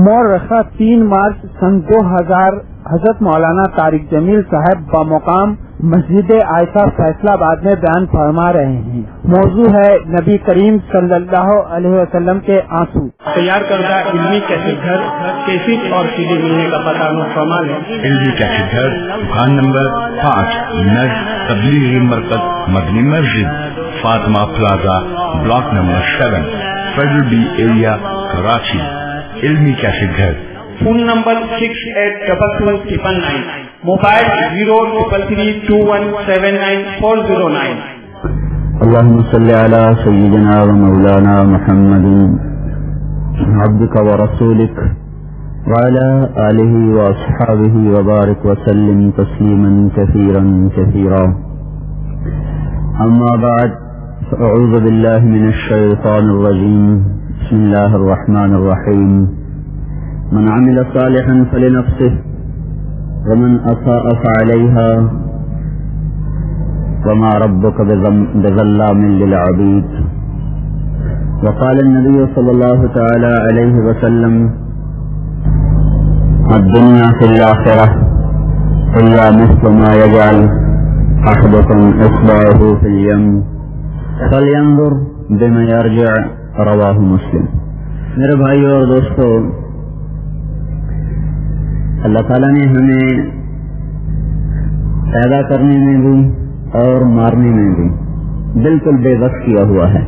مورخہ 3 مارچ سن 2000 حضرت مولانا طارق جمیل صاحب بمقام مسجد عائشہ فیصلہ آباد میں بیان فرما رہے ہیں۔ موضوع ہے نبی کریم صلی اللہ علیہ وسلم کے آنسو۔ تیار کردہ علمی کیسٹ گھر کیسٹ اور CD ملنے کا پتہ فرما لیں۔ علمی کیسٹ گھر دکان نمبر 5 نز تبلیغی مرکز مدنی مسجد Fatima plaza block number 7 federal be area Karachi. علمی کیسٹ گھر۔ Phone number 682299، mobile 0333217949۔ اللهم صل على سيدنا ومولانا محمد عبدك ورسولك وعلى آله وأصحابه وبارك وسلم تسليما كثيرا كثيرا، أما بعد، فأعوذ بالله من الشيطان الرجيم، بسم الله الرحمن الرحيم، من عمل صالحا فلنفسه ومن أساء فعليها وما ربك بظلام للعبيد۔ وقال النبي صلى الله تعالى عليه وسلم، الدنيا في الآخرة إلا مثل ما يجعل أحدكم إصبعه في اليم فلينظر بما يرجع، رواہ مسلم۔ میرے بھائیو اور دوستو، اللہ تعالیٰ نے ہمیں پیدا کرنے میں بھی اور مارنے میں بھی بالکل بے بس کیا ہوا ہے۔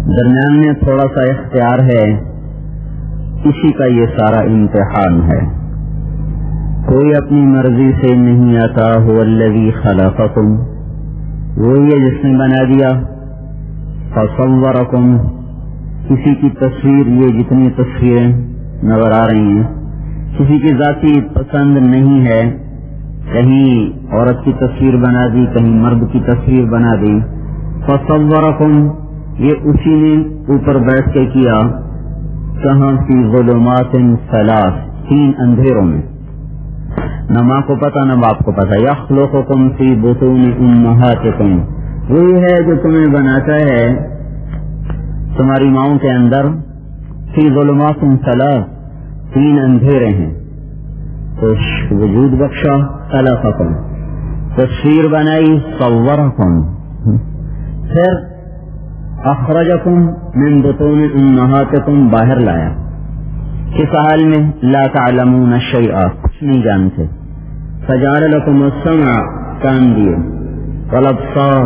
درمیان میں تھوڑا سا اختیار ہے، اسی کا یہ سارا امتحان ہے۔ کوئی اپنی مرضی سے نہیں آتا، هو الذی خلقکم، وہی ہے جس نے بنا دیا، فصورکم، کسی کی تصویر، یہ جتنی تصویریں نظر آ رہی ہیں کسی کی ذاتی پسند نہیں ہے، کہیں عورت کی تصویر بنا دی، کہیں مرد کی تصویر بنا دی۔ فصورکم، یہ اسی نے اوپر بیٹھ کے کیا، کہاں فی ظلمات ثلاث، 3 اندھیروں میں، نہ ماں کو پتا نہ باپ کو پتا۔ یخلقکم فی بطون امہاتکم، وہی ہے جو تمہیں بناتا ہے تمہاری ماؤں کے اندر، فی ظلمات ثلاث، 3 اندھیرے ہیں، تو وجود بخشا، خلقکم، تصویر بنائی، صورکم، پھر اخرجکم من بطون امہاتکم، باہر لایا، کس حال میں؟ لا تعلمون شیئا، کچھ نہیں جانتے۔ فجعل لکم السمع، کان دیے، والابصار،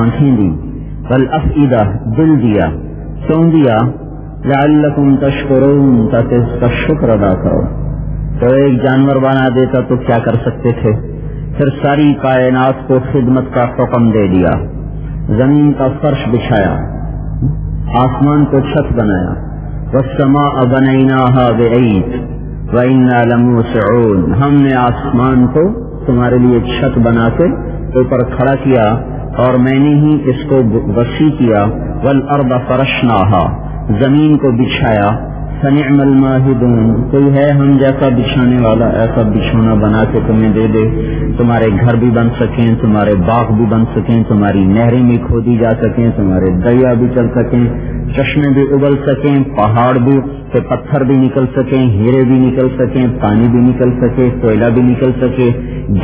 آنکھیں دی، والافئدہ، دل دیا، کیوں دیا؟ لعلکم تشکرون، تاکہ اس کا شکر ادا کرو۔ تو ایک جانور بنا دیتا تو کیا کر سکتے تھے؟ پھر ساری کائنات کو خدمت کا حکم دے دیا، زمین کا فرش بچھایا، آسمان کو چھت بنایا، والسماء بنیناہا بأید وإنا لموسعون، ہم نے آسمان کو تمہارے لیے چھت بنا کے اوپر کھڑا کیا اور میں نے ہی اس کو وسیع کیا، والارض فرشناہا، زمین کو بچھایا، فنعم الماہدون، کوئی ہے ہم جیسا بچھانے والا، ایسا بچھونا بنا کے تمہیں دے دے، تمہارے گھر بھی بن سکیں، تمہارے باغ بھی بن سکیں، تمہاری نہریں بھی کھودی جا سکیں، تمہارے دریا بھی چل سکیں، چشمے بھی ابل سکیں، پہاڑ بھی سے پتھر بھی نکل سکیں، ہیرے بھی نکل سکیں، پانی بھی نکل سکے، کوئلہ بھی نکل سکے،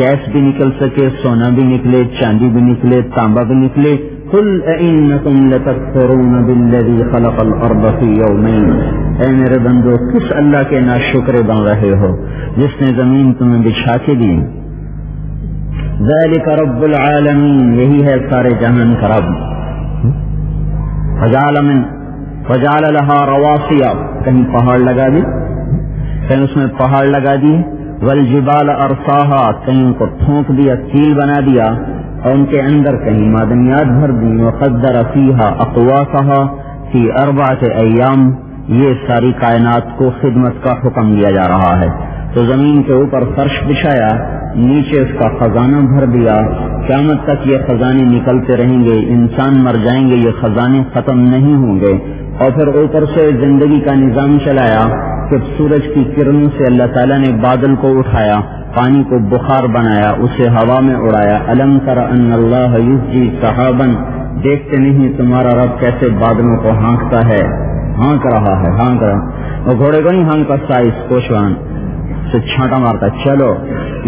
گیس بھی نکل سکے، سونا بھی نکلے، چاندی بھی نکلے، تانبا بھی نکلے۔ قل اِنَّكُمْ لَتَكْفُرُونَ بِالَّذِي خَلَقَ الْأَرْضَ فِي يَوْمَيْنِ، اے میرے بندو، کس اللہ کے ناشکرے بن رہے ہو جس نے زمین تمہیں بچھا کے دی؟ ذَلِكَ رَبُّ الْعَالَمِينَ، یہی ہے سارے جہان کا رب۔ وَجَعَلَ لَهَا رَوَاسِيَ، کہیں پہاڑ لگا دی، کہیں اس میں پہاڑ لگا دی، وَالْجِبَالَ أَرْسَاهَا، کہیں ان کو ٹھونک دیا، کیل بنا دیا، اور ان کے اندر کہیں معدنیات بھر دی، وَقَدَّرَ فِيهَا أَقْوَاتَهَا فِي 4 أَيَّامٍ، یہ ساری کائنات کو خدمت کا حکم دیا جا رہا ہے۔ تو زمین کے اوپر فرش بچھایا، نیچے اس کا خزانہ بھر دیا، قیامت تک یہ خزانے نکلتے رہیں گے، انسان مر جائیں گے، یہ خزانے ختم نہیں ہوں گے۔ اور پھر اوپر سے زندگی کا نظام چلایا کہ سورج کی کرنوں سے اللہ تعالیٰ نے بادل کو اٹھایا، پانی کو بخار بنایا، اسے ہوا میں اڑایا۔ الم تر ان اللہ یزجی سحابا، دیکھتے نہیں تمہارا رب کیسے بادلوں کو ہانکتا ہے، ہانک رہا ہے، اور گھوڑے کو نہیں ہم کرتا اس کوشوان سے چھانٹا مارتا چلو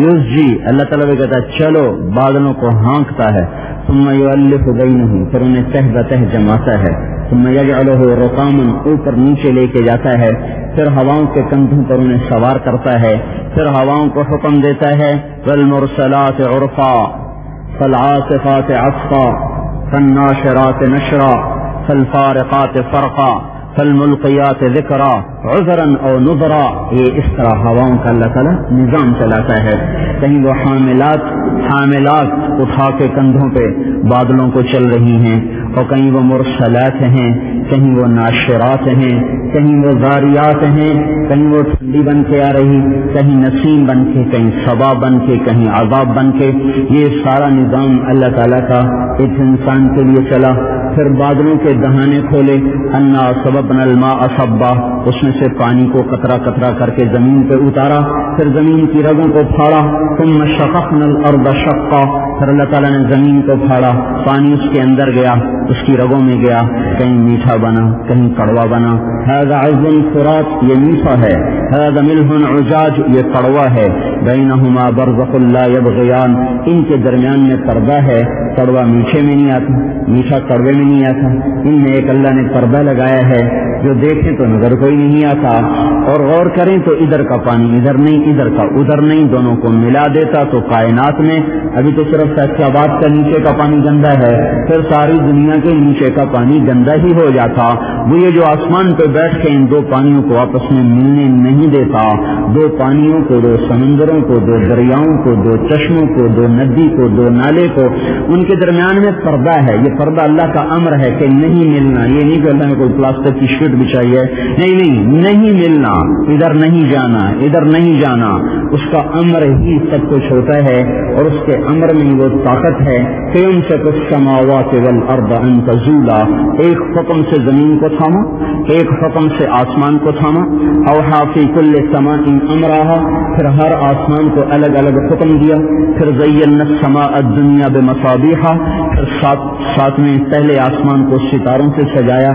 یوس جی اللہ تعالیٰ بھی کہتا ہے چلو بادلوں کو ہانکتا ہے ثم یؤلف بینہم پھر انہیں تہ بتہ جماتا ہے ثم یجعلہ رقاما اوپر نیچے لے کے جاتا ہے پھر ہواؤں کے کندھوں پر انہیں سوار کرتا ہے پھر ہواؤں کو حکم دیتا ہے والمرسلات عرفا فالعاصفات عصفا فالناشرات نشرا فالفارقات فرقا فالملقیات ذکرا عذرا او نذرا. یہ اس طرح ہواؤں کا اللہ تعالیٰ نظام چلاتا ہے. کہیں وہ حاملات اٹھا کے کندھوں پہ بادلوں کو چل رہی ہیں اور کہیں وہ مرسلات ہیں کہیں وہ ناشرات ہیں کہیں وہ زاریات ہیں کہیں وہ ٹھنڈی بن کے آ رہی کہیں نسیم بن کے کہیں صبا بن کے کہیں عذاب بن کے. یہ سارا نظام اللہ تعالیٰ کا ایک انسان کے لیے چلا. پھر بادلوں کے دہانے کھولے انا صببنا الماء صبا اس میں سے پانی کو قطرہ قطرہ کر کے زمین پہ اتارا پھر زمین کی رگوں کو پھاڑا ثم شققنا الارض شقا پھر اللہ تعالیٰ نے زمین کو پھاڑا پانی اس کے اندر گیا اس کی رگوں میں گیا کہیں میٹھا بنا کہیں کڑوا بنا. هذا عذب فرات یہ میٹھا ہے هذا ملح عجاج یہ کڑوا ہے بینہما برزخ لا یبغیان ان کے درمیان میں پردہ ہے. کڑوا میٹھے میں نہیں آتا میٹھا کڑوے میں نہیں آتا. ان میں ایک اللہ نے پردہ لگایا ہے جو دیکھیں تو نظر کوئی نہیں آتا اور غور کریں تو ادھر کا پانی ادھر نہیں ادھر کا ادھر نہیں دونوں کو ملا دیتا تو کائنات میں ابھی تو صرف فیصلہ آباد کا نیچے کا پانی گندا ہے پھر ساری دنیا کے نیچے کا پانی گندا ہی ہو جاتا. وہ یہ جو آسمان پہ بیٹھ کے ان دو پانیوں کو آپس میں ملنے نہیں دیتا دو پانیوں کو دو سمندروں کو دو دریاؤں کو دو چشموں کو دو ندی کو دو نالے کو ان کے درمیان میں پردہ ہے. یہ پردہ اللہ کا امر ہے کہ نہیں ملنا. یہ نہیں کہ اللہ نے کوئی پلاسٹک کی شیٹ بچائی ہے نہیں ملنا ادھر نہیں جانا ادھر نہیں جانا. اس کا امر ہی سب کچھ ہوتا ہے اور اس کے امر میں وہ طاقت ہے کہ ان سے کچھ السماوات والارض ان تزولا ایک حکم سے زمین کو تھاما ایک حکم سے آسمان کو تھاما اوحا فی کل سماء امرہا پھر ہر آسمان کو الگ الگ حکم دیا. پھر زینا السماء الدنیا بمصابیح پھر ساتھ میں پہلے آسمان کو ستاروں سے سجایا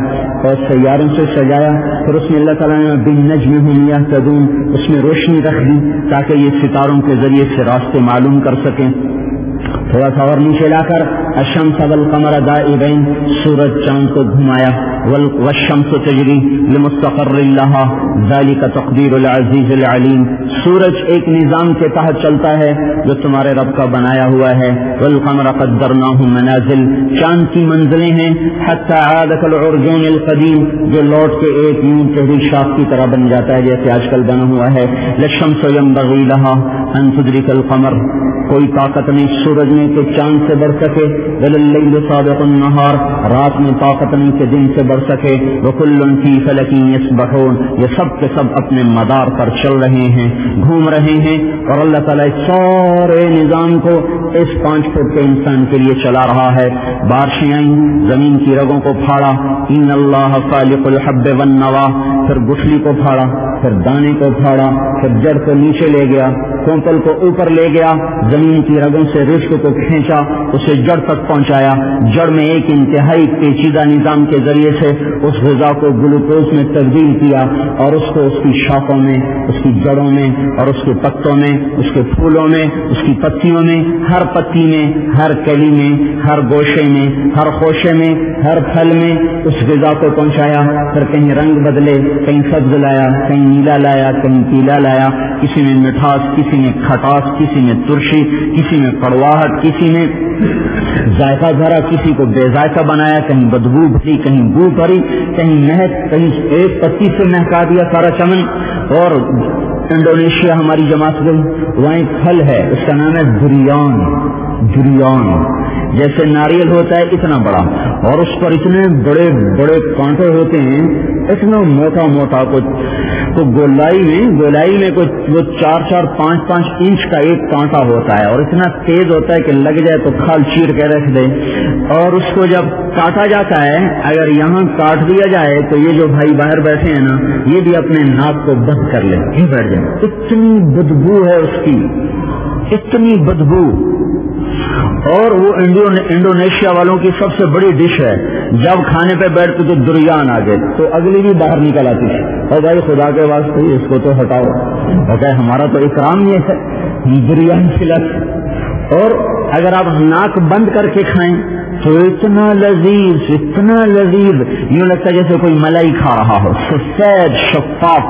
اور سیاروں سے سجایا. پھر اس میں اللہ تعالیٰ نے بالنجم هم یہتدون اس میں روشنی رکھ دی تاکہ یہ ستاروں کے ذریعے سے راستے معلوم کر سکیں. تھوڑا سا اور نیچے لا کر الشمس والقمر دائبین سورج چاند کو گھمایا والشمس تجری لمستقر لها ذلك تقدیر العزیز العلیم. سورج ایک نظام کے تحت چلتا ہے جو تمہارے رب کا بنایا ہوا ہے. والقمر قدرناه منازل چاند کی منزلیں ہیں حتى عاد كالعرجون القدیم جو لوٹ کے ایک یوں چہری شاخ کی طرح بن جاتا ہے جیسے آج کل بنا ہوا ہے. للشمس ينبغي لها ان تدرك القمر کوئی طاقت نہیں سورج میں کہ چاند سے بڑھ سکے. واللیل سابق النہار رات میں طاقت نہیں کہ دن سے بڑھ سکے. وکل فی فلک یسبحون یہ سب کے سب اپنے مدار پر چل رہے ہیں گھوم رہے ہیں اور اللہ تعالیٰ سارے نظام کو اس 5 فٹ کے انسان کے لیے چلا رہا ہے. بارشیں آئیں زمین کی رگوں کو پھاڑا ان اللہ خالق الحب والنوا پھر گٹھلی کو پھاڑا پھر دانے کو پھاڑا پھر جڑ کو نیچے لے گیا کونپل کو اوپر لے گیا زمین کی رگوں سے رشک کو کھینچا اسے جڑ تک پہنچایا. جڑ میں ایک انتہائی پیچیدہ نظام کے ذریعے سے اس غذا کو گلوکوز میں تبدیل کیا اور اس کو اس کی شاخوں میں اس کی جڑوں میں اور اس کے پتوں میں اس کے پھولوں میں اس کی پتیوں میں ہر پتی میں ہر کلی میں ہر گوشے میں ہر خوشے میں ہر پھل میں اس غذا کو پہنچایا. پھر کہیں رنگ بدلے کہیں سبز لایا کہیں نیلا لایا کہیں پیلا لایا کسی میں مٹھاس کسی میں کھٹاس کسی میں ترشی کسی میں کڑواہٹ کسی میں ذائقہ بھرا کسی کو بے ذائقہ بنایا کہیں بدبو بھری کہیں بو بھری کہیں مہک کہیں ایک پتی سے مہکا دیا سارا چمن. اور انڈونیشیا ہماری جماعت گئی وہاں ایک پھل ہے اس کا نام ہے دریان جیسے ناریل ہوتا ہے اتنا بڑا اور اس پر اتنے بڑے بڑے کانٹے ہوتے ہیں اتنا موٹا موٹا تو گولائی میں کچھ وہ 4-5 انچ کا ایک کانٹا ہوتا ہے اور اتنا تیز ہوتا ہے کہ لگ جائے تو کھال چیر کے رکھ دے. اور اس کو جب کاٹا جاتا ہے اگر یہاں کاٹ دیا جائے تو یہ جو بھائی باہر بیٹھے ہیں نا یہ بھی اپنے ناک کو بند کر لیں بیٹھ جائے. اتنی بدبو ہے اس کی اتنی بدبو اور وہ انڈونیشیا والوں کی سب سے بڑی ڈش ہے. جب کھانے پہ بیٹھتے تو دریان آ گئے تو اگلی بھی باہر نکل آتی تھی. اور بھائی خدا کے واسطے اس کو تو ہٹاؤ. اور کہ ہمارا تو اکرام یہ ہے دریان کھلاتے. اور اگر آپ ناک بند کر کے کھائیں تو اتنا لذیذ یوں لگتا ہے جیسے کوئی ملائی کھا رہا ہو. سفید شفاف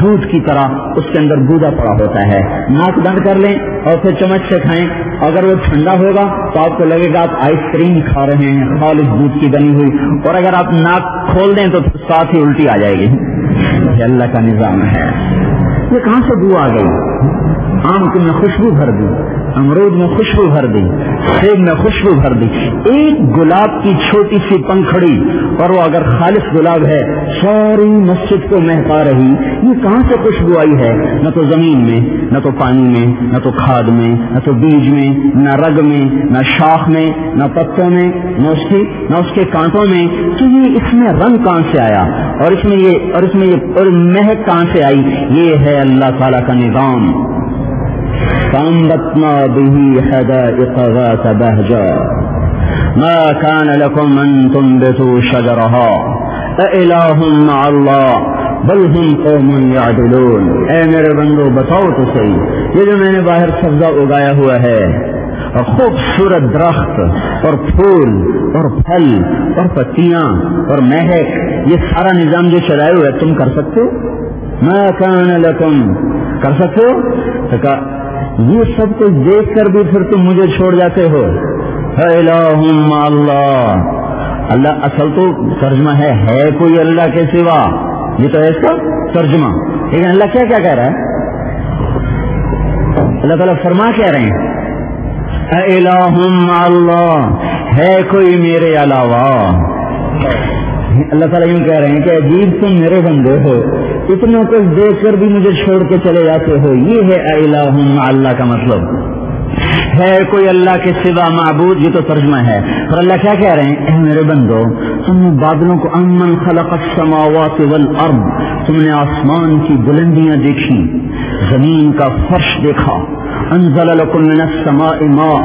دودھ کی طرح اس کے اندر گودا پڑا ہوتا ہے. ناک بند کر لیں اور پھر چمچ سے کھائیں. اگر وہ ٹھنڈا ہوگا تو آپ کو لگے گا آپ آئس کریم کھا رہے ہیں خالص دودھ کی بنی ہوئی. اور اگر آپ ناک کھول دیں تو ساتھ ہی الٹی آ جائے گی. یہ اللہ کا نظام ہے. یہ کہاں سے دعا آ گئی؟ آم میں خوشبو بھر دی, امرود میں خوشبو بھر دی, سیب میں خوشبو بھر دی. ایک گلاب کی چھوٹی سی پنکھڑی اور وہ اگر خالص گلاب ہے ساری مسجد کو مہکا رہی. یہ کہاں سے خوشبو آئی ہے؟ نہ تو زمین میں, نہ تو پانی میں, نہ تو کھاد میں, نہ تو بیج میں, نہ رگ میں, نہ شاخ میں, نہ پتوں میں, نہ اس کے کانٹوں میں. تو یہ اس میں رنگ کہاں سے آیا اور اس میں یہ مہک کہاں سے آئی؟ یہ ہے اللہ تعالیٰ کا نظام. فَأَنبَتْنَا بِهِ حَدَائِقَ ذَاتَ بَهْجَةٍ مَا كَانَ لَكُمْ أَن تُنبِتُوا شَجَرَهَا أَإِلَٰهٌ مَّعَ اللَّهِ بَلْ هُمْ قَوْمٌ يَعْدِلُونَ. اے میرے بندو بتاؤ تو صحیح, یہ جو میں نے باہر سبزہ اگایا ہوا ہے اور خوبصورت درخت اور پھول اور پھل اور پتیاں اور مہک, یہ سارا نظام جو چلائے ہوئے تم کر سکتے ہو؟ ما كان لكم, کر سکتے ہو؟ تو کہا یہ سب کچھ دیکھ کر بھی پھر تم مجھے چھوڑ جاتے ہو. الہ مع اللہ. اللہ اصل تو ترجمہ ہے کوئی اللہ کے سوا, یہ تو ہے اس کا ترجمہ. لیکن اللہ کیا کہہ رہا ہے؟ اللہ تعالیٰ فرما کہہ رہے ہیں الہ مع اللہ, ہے کوئی میرے علاوہ. اللہ تعالیٰ یوں کہہ رہے ہیں کہ عجیب تم میرے بندے ہو, اتنا کچھ دیکھ کر بھی مجھے چھوڑ کے چلے جاتے ہو. یہ ہے الہ مع اللہ کا مطلب, ہے کوئی اللہ کے سوا معبود, یہ تو ترجمہ ہے. اور اللہ کیا کہہ رہے ہیں؟ اے میرے بندو, تم نے بادلوں کو امن خلق السماوات والارض, تم نے آسمان کی بلندیاں دیکھی, زمین کا فرش دیکھا. انزل لکم من السماء ماء,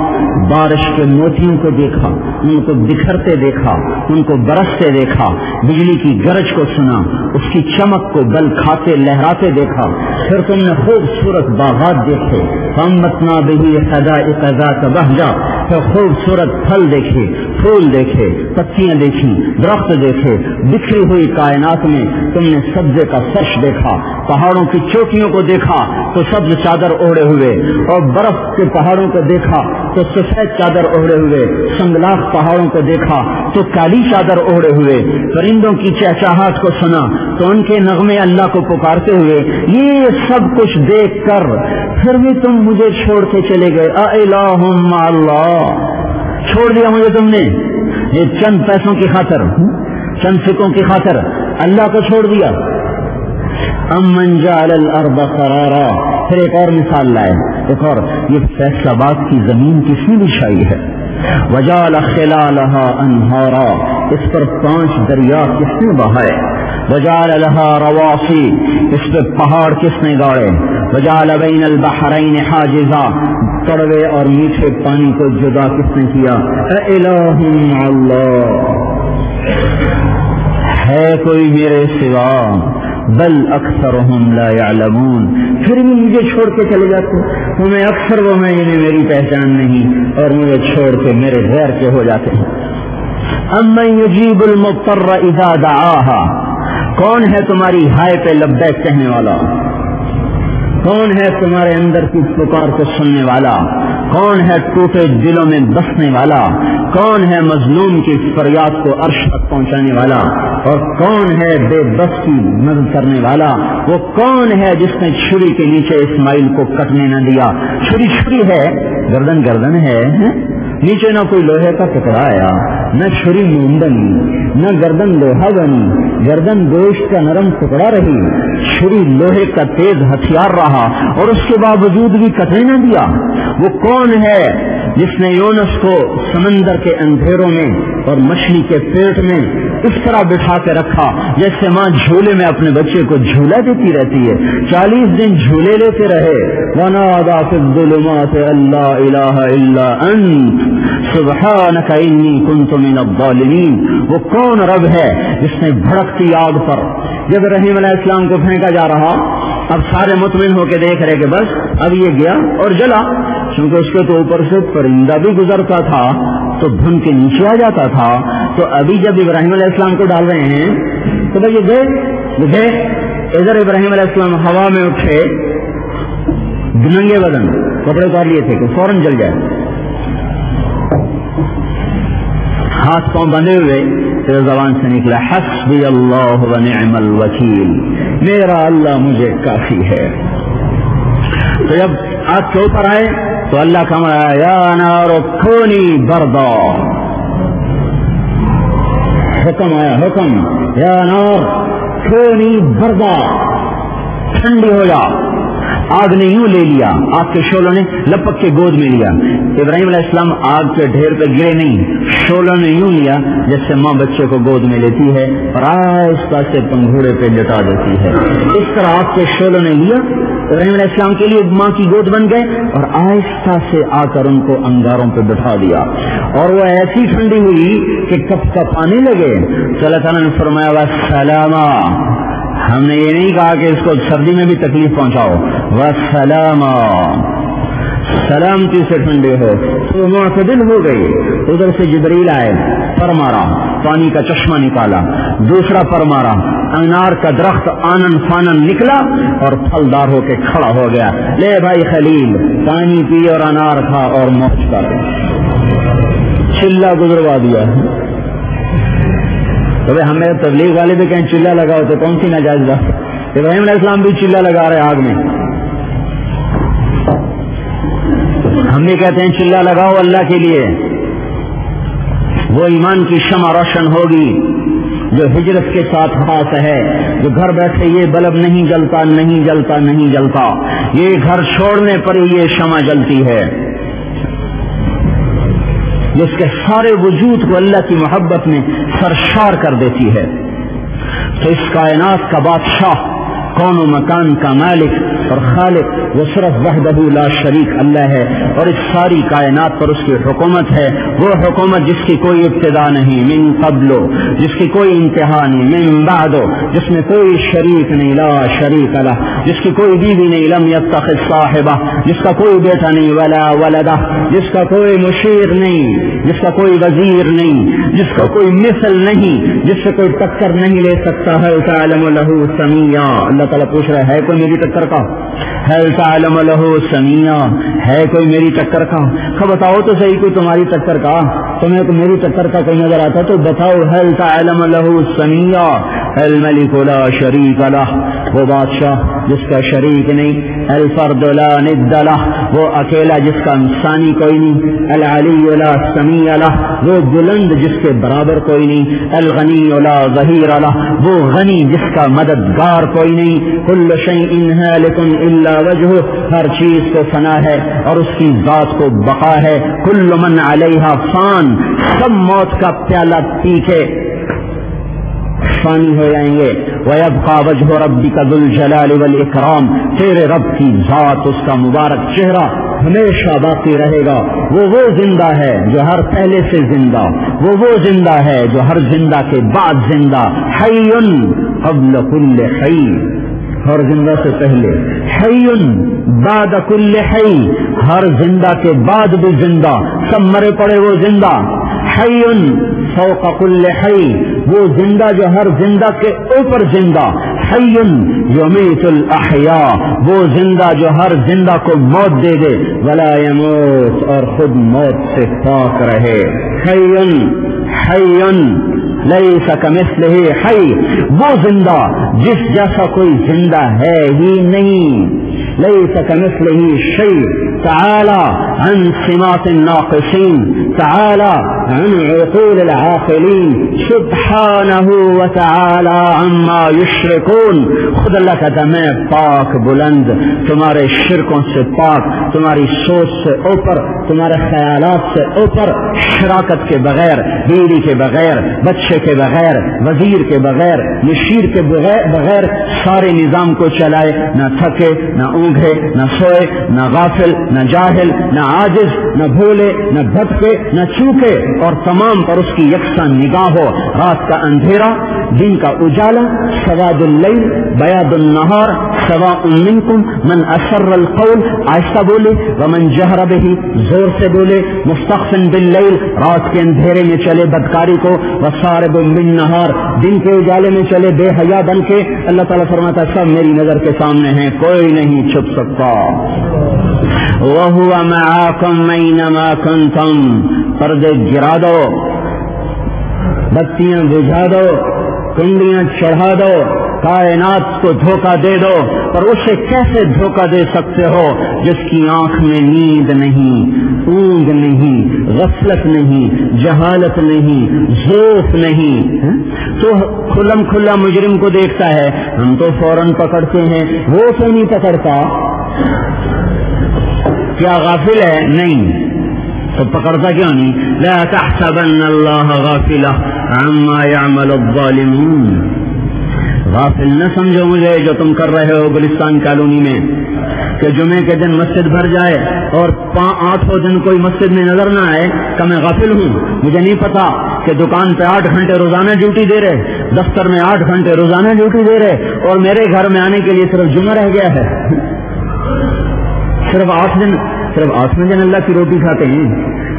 بارش کے موتیوں کو دیکھا, ان کو بکھرتے دیکھا, ان کو برستے دیکھا, بجلی کی گرج کو سنا, اس کی چمک کو بل کھاتے لہراتے دیکھا. پھر تم نے خوبصورت باغات دیکھے, فَأَنبَتْنَا بِهِ حَدَائِقَ ذَاتَ بَهْجَةٍ, پھر خوبصورت پھل دیکھے, پھول دیکھے, پتیاں دیکھی, درخت دیکھے. بکھری ہوئی کائنات میں تم نے سبزے کا فرش دیکھا, پہاڑوں کی چوٹیوں کو دیکھا تو سبز چادر اوڑھے ہوئے, اور برف کے پہاڑوں کو دیکھا تو سفید چادر اوڑھے ہوئے, سنگلاخ پہاڑوں کو دیکھا تو کالی چادر اوڑھے ہوئے, پرندوں کی چہچہاہٹ کو سنا تو ان کے نغمے اللہ کو پکارتے ہوئے. یہ سب کچھ دیکھ کر پھر بھی تم مجھے چھوڑ کے چلے گئے. الہ مع اللہ, چھوڑ دیا مجھے تم نے یہ چند پیسوں کی خاطر, چند سکوں کی خاطر اللہ کو چھوڑ دیا. امن جعل الارض قرارا, پھر ایک اور مثال لائے, ایک اور, یہ فیصل آباد کی زمین کس نے بچھائی ہے؟ وجعل خلالها انہارا, اس پر 5 دریا کس نے بہائے؟ وجعل لها رواسی, اس پر پہاڑ کس نے گاڑے؟ وجعل بین البحرین حاجزا, کڑوے اور میٹھے پانی کو جدا کس نے کیا؟ الہ مع اللہ, ہے کوئی میرے سوا؟ بل اکثرهم لا يعلمون, پھر بھی مجھے چھوڑ کے چلے جاتے. تمہیں اکثر وہ میں جنہیں میری پہچان نہیں اور مجھے چھوڑ کے میرے غیر کے ہو جاتے ہیں. امن یجیب المضطر اذا دعاها, کون ہے تمہاری ہائے پہ لبیک کہنے والا؟ کون ہے تمہارے اندر کی پکار کو سننے والا؟ کون ہے ٹوٹے دلوں میں بسنے والا؟ کون ہے مظلوم کی فریاد کو عرش تک پہنچانے والا؟ اور کون ہے بے بس کی مدد کرنے والا؟ وہ کون ہے جس نے چھری کے نیچے اسماعیل کو کٹنے نہ دیا؟ چھری ہے, گردن ہے, نیچے نہ کوئی لوہے کا ٹکڑا آیا, نہ چھری موم بنی, نہ گردن لوہا بنی, گردن گوشت کا نرم ٹکڑا رہی, چھری لوہے کا تیز ہتھیار رہا اور اس کے باوجود بھی کٹنے نہ دیا. وہ کون ہے جس نے یونس کو سمندر کے اندھیروں میں اور مچھلی کے پیٹ میں اس طرح بٹھا کے رکھا جیسے ماں جھولے میں اپنے بچے کو جھولا دیتی رہتی ہے. 40 دن جھولے لیتے رہے. وَنَادَى فِي الظُّلُمَاتِ أَن لَّا إِلَٰهَ إِلَّا أَنتَ سُبْحَانَكَ إِنِّي كُنتُ مِنَ الظَّالِمِينَ. وہ کون رب ہے جس نے بھڑکتی آگ پر جب ابراہیم علیہ السلام کو پھینکا جا رہا، اب سارے مطمئن ہو کے دیکھ رہے کہ بس اب یہ گیا اور جلا، کیونکہ اس کے تو اوپر سے پرندہ بھی گزرتا تھا تو بھن کے نیچے آ جاتا تھا. تو ابھی جب ابراہیم علیہ السلام کو ڈال رہے ہیں تو بھائی یہ گئے ادھر ابراہیم علیہ السلام ہوا میں اٹھے، ننگے بدن کپڑے اتار لیے تھے کہ فوراً جل جائے، ہاتھ پاؤں بندھے ہوئے، پھر زبان سے نکلا حسبی اللہ ونعم الوکیل، میرا اللہ مجھے کافی ہے. تو جب آگ کے اوپر آئے تو اللہ کا امر آیا یا نار کونی بردا، حکم آیا، حکم یا نار کونی بردا، ٹھنڈی ہو جا. آگ نے یوں لے لیا، آگ کے شعلوں نے لپک کے گود میں لیا. ابراہیم علیہ السلام آگ کے ڈھیر پہ گرے نہیں، شعلوں نے یوں لیا جیسے ماں بچے کو گود میں لیتی ہے اور آہستہ سے پنگھوڑے پہ لٹا دیتی ہے. اس طرح آگ کے شعلوں نے لیا، ابراہیم علیہ السلام کے لیے ماں کی گود بن گئے اور آہستہ سے آ کر ان کو انگاروں پہ بٹھا دیا اور وہ ایسی ٹھنڈی ہوئی کہ کپ کپ آنے لگے. تو اللہ تعالیٰ نے فرمایا وسلاما، ہم نے یہ نہیں کہا کہ اس کو سردی میں بھی تکلیف پہنچاؤ، وسلاما، سلامتی سے ٹھنڈے ہو. تو معتدل ہو گئی. ادھر سے جبریل آئے، پر مارا، پانی کا چشمہ نکالا، دوسرا پر مارا، انار کا درخت آنن فانن نکلا اور پھلدار ہو کے کھڑا ہو گیا. لے بھائی خلیل، پانی پی اور انار کھا اور موج کر. چلا گزروا دیا. تو ہمیں تبلیغ والے بھی کہیں چلا لگاؤ تو کون سی ناجائز بات؟ ابراہیم علیہ السلام بھی چلا لگا رہے آگ میں. ہم بھی کہتے ہیں چلا لگاؤ اللہ کے لیے. وہ ایمان کی شمع روشن ہوگی جو ہجرت کے ساتھ خاص ہے، جو گھر بیٹھے یہ بلب نہیں جلتا نہیں جلتا نہیں جلتا، یہ گھر چھوڑنے پر یہ شمع جلتی ہے، جس کے سارے وجود کو اللہ کی محبت میں سرشار کر دیتی ہے. تو اس کائنات کا بادشاہ، کون و مکان کا مالک اور خالق وہ صرف وحدہ لا شریک اللہ ہے، اور اس ساری کائنات پر اس کی حکومت ہے. وہ حکومت جس کی کوئی ابتدا نہیں، من قبل، جس کی کوئی انتہا نہیں، من بعد، جس میں کوئی شریک نہیں، لا شریک لہ، جس کی کوئی بیوی نہیں، لم یتخذ صاحبہ، جس کا کوئی بیٹا نہیں، ولا ولدہ، جس کا کوئی مشیر نہیں، جس کا کوئی وزیر نہیں، جس کا کوئی مثل نہیں، جس سے کوئی ٹکر نہیں لے سکتا ہے. تعلم لہ سمیع، اللہ تعالیٰ پوچھ رہا ہے کوئی میری ٹکر کا؟ هل تعلم له سمیع، ہے کوئی میری ٹکر کا؟ بتاؤ تو صحیح کوئی تمہاری ٹکر کا، تمہیں تو میری ٹکر کا کوئی نظر آتا تو بتاؤ. هل تعلم له سمیع، الملک لا شریک لہ، وہ بادشاہ جس کا شریک نہیں، الفرد لا ند لہ، وہ اکیلا جس کا ثانی کوئی نہیں، العلی لا سمیع لہ، وہ بلند جس کے برابر کوئی نہیں، الغنی لا ظہیر لہ، وہ غنی جس کا مددگار کوئی نہیں. کل شیء ہالک الا وجہہ، ہر چیز کو فنا ہے اور اس کی ذات کو بقا ہے. کل من علیہا فان، سب موت کا پیالہ پی کے فانی ہو جائیں گے. وَيَبْقَى وَجْهُ رَبِّكَ ذُو الْجَلَالِ وَالْإِكْرَامِ، تیرے رب کی ذات، اس کا مبارک چہرہ ہمیشہ باقی رہے گا. وہ زندہ ہے جو ہر پہلے سے زندہ، وہ زندہ ہے جو ہر زندہ کے بعد زندہ. حی قبل کل حی، ہر زندہ سے پہلے، حی بعد کل حی، ہر زندہ کے بعد بھی زندہ، سب مرے پڑے وہ زندہ. حی فوق کل حی، وہ زندہ جو ہر زندہ کے اوپر زندہ. حی یمیت الاحیاء، وہ زندہ جو ہر زندہ کو موت دے دے، ولا یموت، اور خود موت سے پاک رہے. حی لیس کمثلہ حی، وہ زندہ جس جیسا کوئی زندہ ہے ہی نہیں. ليس كمثله شيء تعالى عن سمات الناقصين تعالى عن عقول العاقلين سبحانه وتعالى عما يشركون. خود اللہ کہتا ہے میں پاک بلند تمہارے شرکوں سے پاک، تمہاری سوچ سے اوپر، تمہارے خیالات سے اوپر، شراکت کے بغیر، بیوی کے بغیر، بچے کے بغیر، وزیر کے بغیر، مشیر کے بغیر سارے نظام کو چلائے، نہ تھکے، نہ اونگھے، نہ سوئے، نہ غافل، نہ جاہل، نہ عاجز، نہ بھولے، نہ بھٹکے، نہ چوکے، اور تمام پر اس کی یکساں نگاہ ہو. رات کا اندھیرا، دن کا اجالا، سواد اللیل بیاض النہار سواء منکم من اسر القول، آہستہ بولے، ومن جہر بہ، زور سے بولے، مستخفن باللیل، رات کے اندھیرے میں چلے بدکاری کو، وصارب بالنہار، دن کے اجالے میں چلے بے حیا بن کے. اللہ تعالیٰ فرماتا ہے سب میری نظر کے سامنے ہیں، کوئی نہیں چھپ سکتا. وَهُوَ مَعَكُمْ أَيْنَمَا كُنْتُمْ، پردے گرا دو، بتیاں بجھا دو، کنڈیاں چڑھا دو، کائنات کو دھوکہ دے دو. پر اسے کیسے دھوکہ دے سکتے ہو جس کی آنکھ میں نیند نہیں، اونگ نہیں، غفلت نہیں، جہالت نہیں، ذوف نہیں. تو کھلم کھلا مجرم کو دیکھتا ہے، ہم تو فوراً پکڑتے ہیں، وہ تو نہیں پکڑتا. کیا غافل ہے؟ نہیں. تو پکڑتا کیوں نہیں؟ لا تحسبن اللہ غافلا عما يعمل الظالمون. غافل نہ سمجھو مجھے جو تم کر رہے ہو گلستان کالونی میں، کہ جمعے کے دن مسجد بھر جائے اور 8 دن کوئی مسجد میں نظر نہ آئے کہ میں غافل ہوں. مجھے نہیں پتا کہ دکان پہ 8 گھنٹے روزانہ ڈیوٹی دے رہے، دفتر میں 8 گھنٹے روزانہ ڈیوٹی دے رہے، اور میرے گھر میں آنے کے لیے صرف جمعہ رہ گیا ہے. صرف 8 دن اللہ کی روٹی کھاتے ہیں،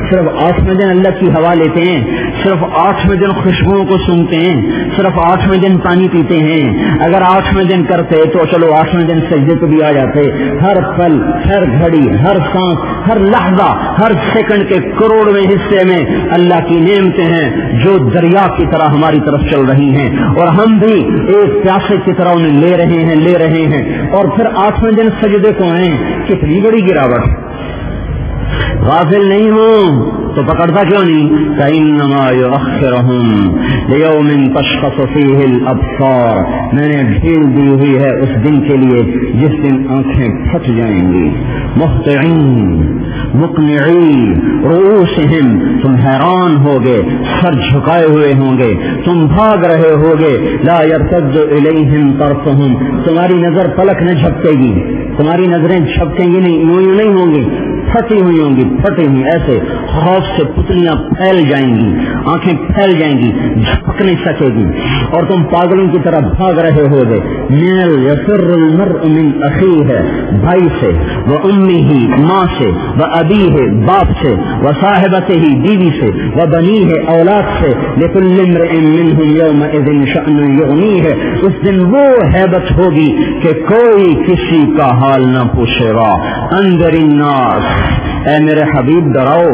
صرف 8 دن اللہ کی ہوا لیتے ہیں، صرف 8 دن خوشبوؤں کو سونگتے ہیں، صرف 8 دن پانی پیتے ہیں. اگر 8 دن کرتے تو چلو 8 دن سجدے کو بھی آ جاتے. ہر پل، ہر گھڑی، ہر سانس، ہر لحظہ، ہر سیکنڈ کے کروڑویں حصے میں اللہ کی نعمتیں ہیں جو دریا کی طرح ہماری طرف چل رہی ہیں، اور ہم بھی ایک پیاسے کی طرح انہیں لے رہے ہیں. اور پھر 8 دن سجدے کو آئیں، کتنی بڑی گراوٹ. غافل نہیں ہوں تو پکڑتا کیوں نہیں؟ فَإِنَّمَا يُؤَخِّرُهُمْ لِيَوْمٍ تَشْخَصُ فِيهِ الْأَبْصَارُ، میں نے ڈھیل دی ہوئی ہے اس دن کے لیے جس دن آنکھیں پھٹ جائیں گی. مُهْطِعِينَ مُقْنِعِي رُؤُوسِهِمْ، تم حیران ہوگے، سر جھکائے ہوئے ہوں گے، تم بھاگ رہے ہوگے. لَا يَرْتَدُّ إِلَيْهِمْ طَرْفُهُمْ، تمہاری نظر پلک نہ جھپکے گی، تمہاری نظریں جھپکیں گی نہیں، یوں نہیں ہوں گی، پھٹی ہوئی ہوں گی، پھٹی ہوئی. ایسے خوف سے پتلیاں پھیل جائیں گی، آنکھیں پھیل جائیں گی، جھپک نہیں سکے گی، اور تم پاگلوں کی طرح بھاگ رہے ہو گے. میل یفر المرء من اخیہ، بھائی سے، و امہ ماں سے، و ابیہ باپ سے، و صاحبتہ بیوی سے، و بنیہ اولاد سے. لکل امرئ منہم یومئذ شأن یغنیہ، اس دن وہ ہیبت ہوگی کہ کوئی کسی کا حال نہ پوچھے گا. انذر الناس، اے میرے حبیب ڈراؤ.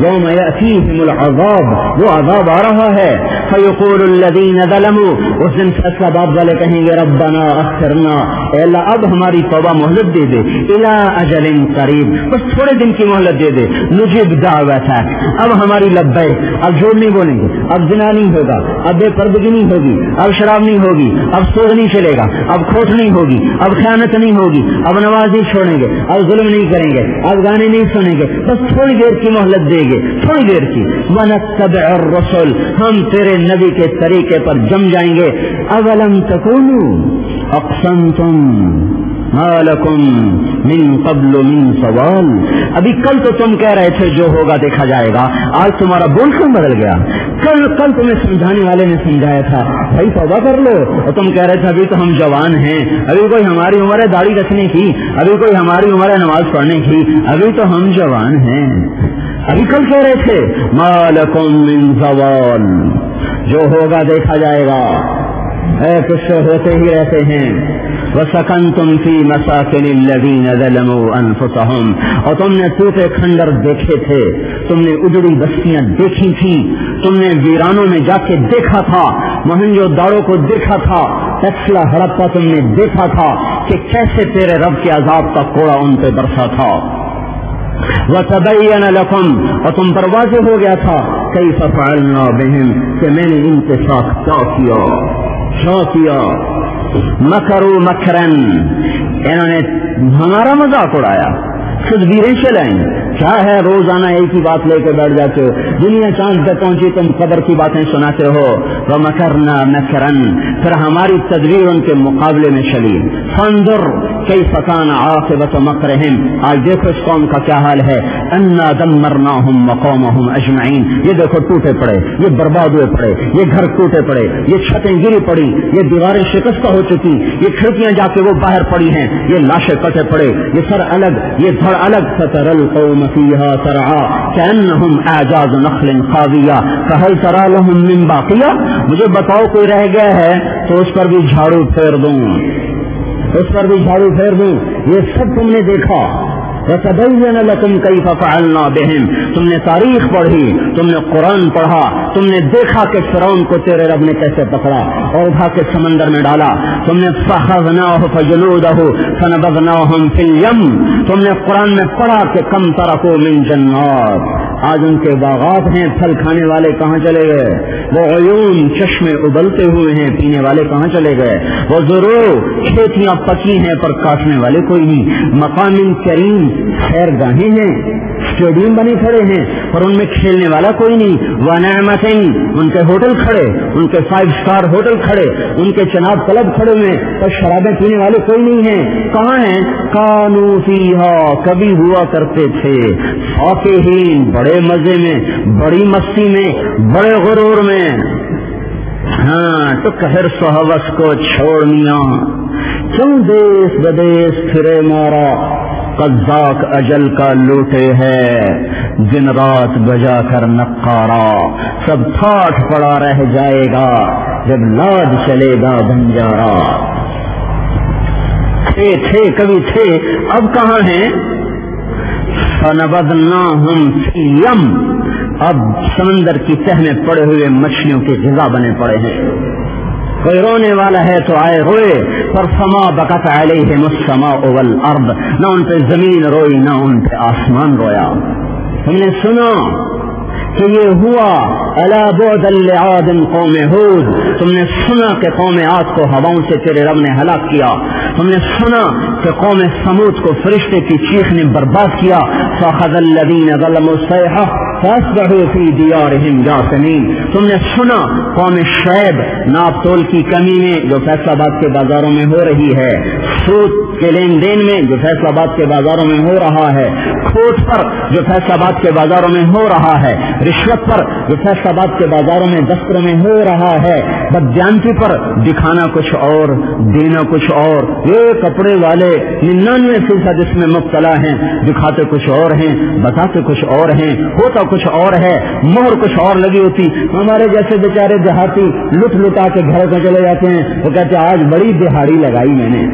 یوم یأتیہم العذاب، وہ عذاب آ رہا ہے. فیقول الذین ظلموا، اس دن فیصلہ باد والے کہیں گے ربنا اخرنا، اے اللہ اب ہماری توبہ مہلت دے دے. الی اجل قریب، بس تھوڑے دن کی مہلت دے دے. نجیب دعوتک، اب ہماری لبیک. اب جھوٹ نہیں بولیں گے، اب زنا نہیں ہوگا، اب بے پردگی نہیں ہوگی، اب شراب نہیں ہوگی، اب سود نہیں چلے گا، اب کھوٹ نہیں ہوگی، اب خیانت نہیں ہوگی، اب نماز نہیں چھوڑیں گے، اب ظلم نہیں کریں گے، اب گانے نہیں سنیں گے. بس تھوڑی دیر کی مہلت دیں گے، تھوڑی دیر کی. وَنَتَّبِعُ الرُّسُلَ، ہم تیرے نبی کے طریقے پر جم جائیں گے. اَوَلَمْ تَكُونُوا أَقْسَمْتُمْ مَا لَكُمْ مِنْ قَبْلُ مِنْ زَوَالٍ، ابھی کل تو تم کہہ رہے تھے جو ہوگا دیکھا جائے گا، آج تمہارا بول کیوں بدل گیا؟ کل تمہیں سمجھانے والے نے سمجھایا تھا بھائی توبہ کر لو، اور تم کہہ رہے تھے ابھی تو ہم جوان ہیں، ابھی کوئی ہماری عمر ہے داڑھی رکھنے کی، ابھی کوئی ہماری عمر ہے نماز پڑھنے کی، ابھی تو ہم جوان ہیں. ابھی کل کہہ رہے تھے ما لکم من زوال، جو ہوگا دیکھا جائے گا. قصے ہوتے ہی رہتے ہیں. وَسَكَنْتُمْ فِي مَسَاكِنِ الَّذِينَ ظَلَمُوا أَنفُسَهُمْ، اور تم نے ٹوٹے کھنڈر دیکھے تھے، تم نے اجڑی بستیاں دیکھی تھی، تم نے ویرانوں میں جا کے دیکھا تھا، مہنجو داڑوں کو دیکھا تھا، تسلا ہڑپا تم نے دیکھا تھا کہ کیسے تیرے رب کے عذاب کا کوڑا ان پہ برسا تھا. وَتَبَيَّنَ لَكُمْ اور تم پر واضح ہو گیا تھا كَيْفَ فَعَلْنَا بِهِمْ کہ میں نے ان کے ساتھ کیا کیا. مکروا مکرا انہوں نے ہمارا مذاق اڑایا, تدبیریں چلائیں. کیا ہے روزانہ ایک ہی بات لے کے بیٹھ جاتے ہو, دنیا چاند پہ پہنچی تم قبر کی باتیں سناتے ہو. وَمَكَرْنَا مَكْرًا پھر ہماری تدبیر ان کے مقابلے میں چلی. فَانظُرْ كَيْفَ كَانَ عَاقِبَةُ مَكْرِهِمْ آج دیکھو اس قوم کا کیا حال ہے. أَنَّا دَمَّرْنَاهُمْ وَقَوْمَهُمْ أَجْمَعِينَ یہ دیکھو ٹوٹے پڑے, یہ برباد ہوئے پڑے, یہ گھر ٹوٹے پڑے, یہ چھتیں گری پڑی, یہ دیواریں شکستہ ہو چکی, یہ کھڑکیاں جا کے وہ باہر پڑی ہیں, یہ لاشیں کٹے پڑے, یہ سر الگ, یہ دھڑ الگ. فَتَرَى الْقَوْمَ فِيهَا سَرْعَىٰ كَأَنَّهُمْ أَعْجَازُ نَخْلٍ خَاوِيَةٍ فَهَلْ تَرَىٰ لَهُم مِّن بَاقِيَةٍ مجھے بتاؤ کوئی رہ گیا ہے تو اس پر بھی جھاڑو پھیر دوں, اس پر بھی جھاڑو پھیر دوں. یہ سب تم نے دیکھا. وَتَبَيَّنَ لَكُمْ كَيْفَ فَعَلْنَا بِهِمْ تم نے تاریخ پڑھی, تم نے قرآن پڑھا, تم نے دیکھا کہ فرعون کو تیرے رب نے کیسے پکڑا اور اٹھا کے سمندر میں ڈالا. تم نے فَأَخَذْنَاهُ فَجُلُودَهُ فَنَبَذْنَاهُمْ فِي الْيَمِّ تم نے قرآن میں پڑھا کہ کم ترکوا من جنات آج ان کے باغات ہیں, پھل کھانے والے کہاں چلے گئے. وہ عیون چشمے ابلتے ہوئے ہیں, پینے والے کہاں چلے گئے. وہ ضرور کھیتیاں پکی ہیں پر کاٹنے والے کوئی نہیں. مقام کریم خیر گاہیں ہیں, اسٹیڈیم بنے کھڑے ہیں پر ان میں کھیلنے والا کوئی نہیں. وَنَعْمَةٍ ان کے ہوٹل کھڑے, ان کے 5 اسٹار ہوٹل کھڑے, ان کے چناب کلب کھڑے ہوئے پر شرابیں پینے والے کوئی نہیں ہیں. کہاں ہیں؟ کانوا فیہا کبھی ہوا کرتے تھے, فاکہین بڑے مزے میں, بڑی مستی میں, بڑے غرور میں. ہاں تو کہر سہوس کو چھوڑ میاں, کیوں دیس بدیس پھرے مارا, قذاق اجل کا لوٹے ہے, دن رات بجا کر نقارا, سب ٹھاٹھ پڑا رہ جائے گا جب لاد چلے گا بنجارا. تھے کبھی تھے, اب کہاں ہیں؟ فَنَبَذْنَاهُمْ فِي الْيَمِّ اب سمندر کی تہ میں پڑے ہوئے مچھلیوں کے غذا بنے پڑے ہیں. کوئی رونے والا ہے تو آئے روئے, پر فما بکت علیہم السماء والارض نہ ان پہ زمین روئی نہ ان پہ آسمان رویا. ہم نے سنا کہ یہ ہوا الا بعدا لعاد قوم ہود تم نے سنا کہ قوم عاد کو ہواؤں سے تیرے رب نے ہلاک کیا. ہم نے سنا کہ قوم سمود کو فرشتے کی چیخ نے برباد کیا. فاخذ الذین ظلموا الصیحہ فاصبحوا فی دیارہم جاثمین تم نے سنا قوم شعیب ناپ تول کی کمی میں جو فیصل آباد کے بازاروں میں ہو رہی ہے, سود کے لین دین میں جو فیصل آباد کے بازاروں میں ہو رہا ہے, کھوٹ پر جو فیصل آباد کے بازاروں میں ہو رہا ہے, رشوت پر جو فیصل آباد کے بازاروں میں دفتروں میں ہو رہا ہے, بدجانتی پر دکھانا کچھ اور دینا کچھ اور. یہ کپڑے والے 99% اس میں مبتلا ہیں, دکھاتے کچھ اور ہیں, بتاتے کچھ اور ہیں, ہوتا کچھ اور ہے, مہر کچھ اور لگی ہوتی. ہمارے جیسے بیچارے دیہاتی لٹ لٹا کے گھروں میں چلے جاتے ہیں, وہ کہتے ہیں آج بڑی دہاڑی لگائی میں نے.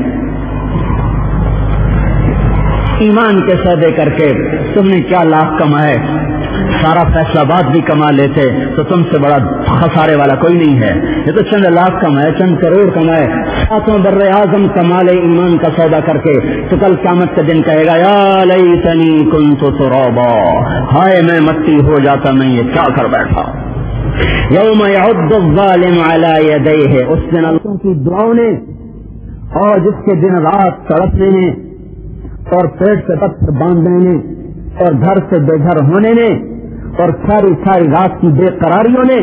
ایمان کے سودے کر کے تم نے کیا لاکھ کمائے, سارا فیصل آباد بھی کما لیتے تو تم سے بڑا خسارے والا کوئی نہیں ہے. یہ تو چند لاکھ کمائے, چند کروڑ کمائے, 7 بر اعظم کما لے ایمان کا سودا کر کے تو کل قیامت کے دن کہے گا یا لیتنی کنت ترابا, ہائے میں مٹی ہو جاتا, میں یہ کیا کر بیٹھا. یوم یعض الظالم علی یدیہ اس دن اللہ کی دعاؤں نے اور جس کے دن رات تڑپنے نے اور پیٹ سے پتھر باندھنے نے اور گھر سے بے گھر ہونے نے اور ساری ساری رات کی بے قراریوں نے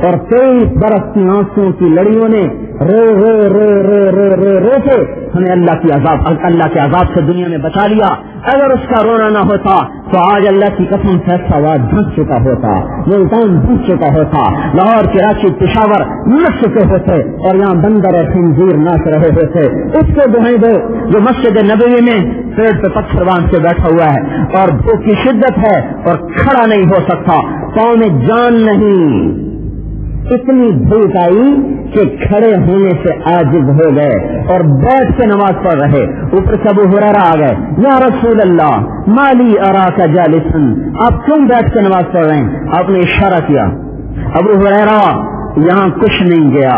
اور 23 برس کی آنسوؤں کی لڑیوں نے رو رو رو رو رو رو رو کے ہمیں اللہ کے عذاب سے دنیا میں بچا لیا. اگر اس کا رونا نہ ہوتا تو آج اللہ کی قسم فیصلہ آباد ڈھنک چکا ہوتا, ملتان ڈھنک چکا ہوتا, لاہور کراچی پشاور نچ چکے ہوتے اور یہاں بندر اور خنزیر ناچ رہے ہوتے. اس کو دہائی دو جو مسجد نبوی میں پیڑ پہ پتھر باندھ کے بیٹھا ہوا ہے اور بھوک کی شدت ہے اور کھڑا نہیں ہو سکتا, پاؤں میں جان نہیں, اتنی بھوک آئی کہ کھڑے ہونے سے عاجز ہو گئے اور بیٹھ کے نماز پڑھ رہے. اوپر سے ابو ہریرہ آ گئے, یا رسول اللہ مالی اراک جالسا, آپ کیوں بیٹھ کے نماز پڑھ رہے ہیں؟ آپ نے اشارہ کیا. ابو ہریرہ یہاں کچھ نہیں گیا,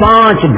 5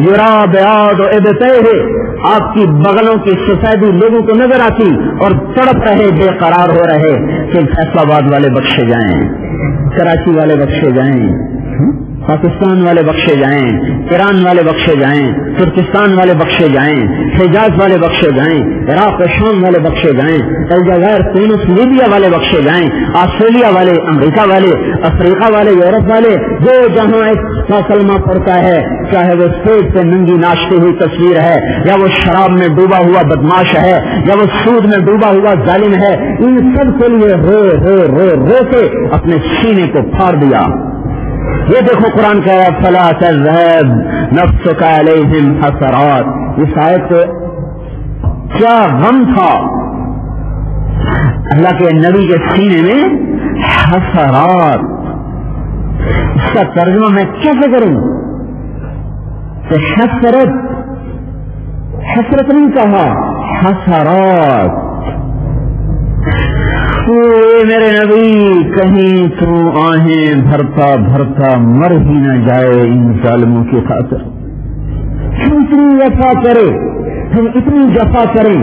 یرا بیاض ابطیہ، آپ کی بغلوں کی سفیدی لوگوں کو نظر آتی اور تڑپ رہے، بے قرار ہو رہے کہ فیصل آباد والے بخشے جائیں، کراچی والے بخشے جائیں، پاکستان والے بخشے جائیں، ایران والے بخشے جائیں، ترکستان والے بخشے جائیں، حجاز والے بخشے جائیں، عراق و شام والے بخشے جائیں، الجزائر، تونس، لیبیا والے بخشے جائیں، آسٹریلیا والے، امریکہ والے، افریقہ والے، یورپ والے، جو جہاں ایک کلمہ پڑتا ہے، چاہے وہ اسٹیج پہ ننگی ناچتی ہوئی تصویر ہے، یا وہ شراب میں ڈوبا ہوا بدماش ہے، یا وہ سود میں ڈوبا ہوا ظالم ہے، ان سب کے لیے رو رو رو رو کے اپنے سینے کو پھاڑ دیا۔ یہ دیکھو قرآن کہہ رہا ہے فلا تذهب نفسك عليهم حسرات، اس آیت کو کیا غم تھا اللہ کے نبی کے سینے میں، حسرات۔ اس کا ترجمہ میں کیسے کروں کہ حسرت نہیں کہا، حسرات۔ میرے نبی کہیں تو آہیں بھرتا بھرتا مر ہی نہ جائے ان ظالموں کی خاطر، ہم اتنی وفا کریں، ہم اتنی جفا کریں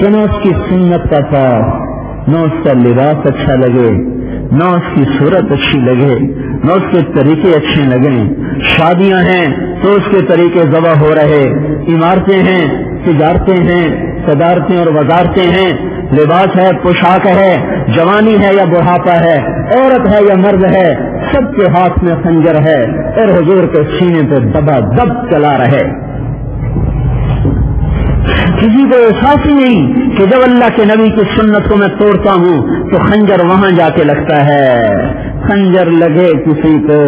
کہ نہ اس کی سنت کا پاس، نہ اس کا لباس اچھا لگے، نہ اس کی صورت اچھی لگے، نہ اس کے طریقے اچھے لگیں۔ شادیاں ہیں تو اس کے طریقے ذبح ہو رہے، عمارتیں ہیں، تجارتیں ہیں، صدارتیں اور وزارتیں ہیں، لباس ہے، پوشاک ہے، جوانی ہے یا بڑھاپا ہے، عورت ہے یا مرد ہے، سب کے ہاتھ میں خنجر ہے اور حضور کے سینے پہ دبا دب چلا رہے۔ کسی کو احساس ہی نہیں کہ جب اللہ کے نبی کی سنت کو میں توڑتا ہوں تو خنجر وہاں جا کے لگتا ہے۔ خنجر لگے کسی کو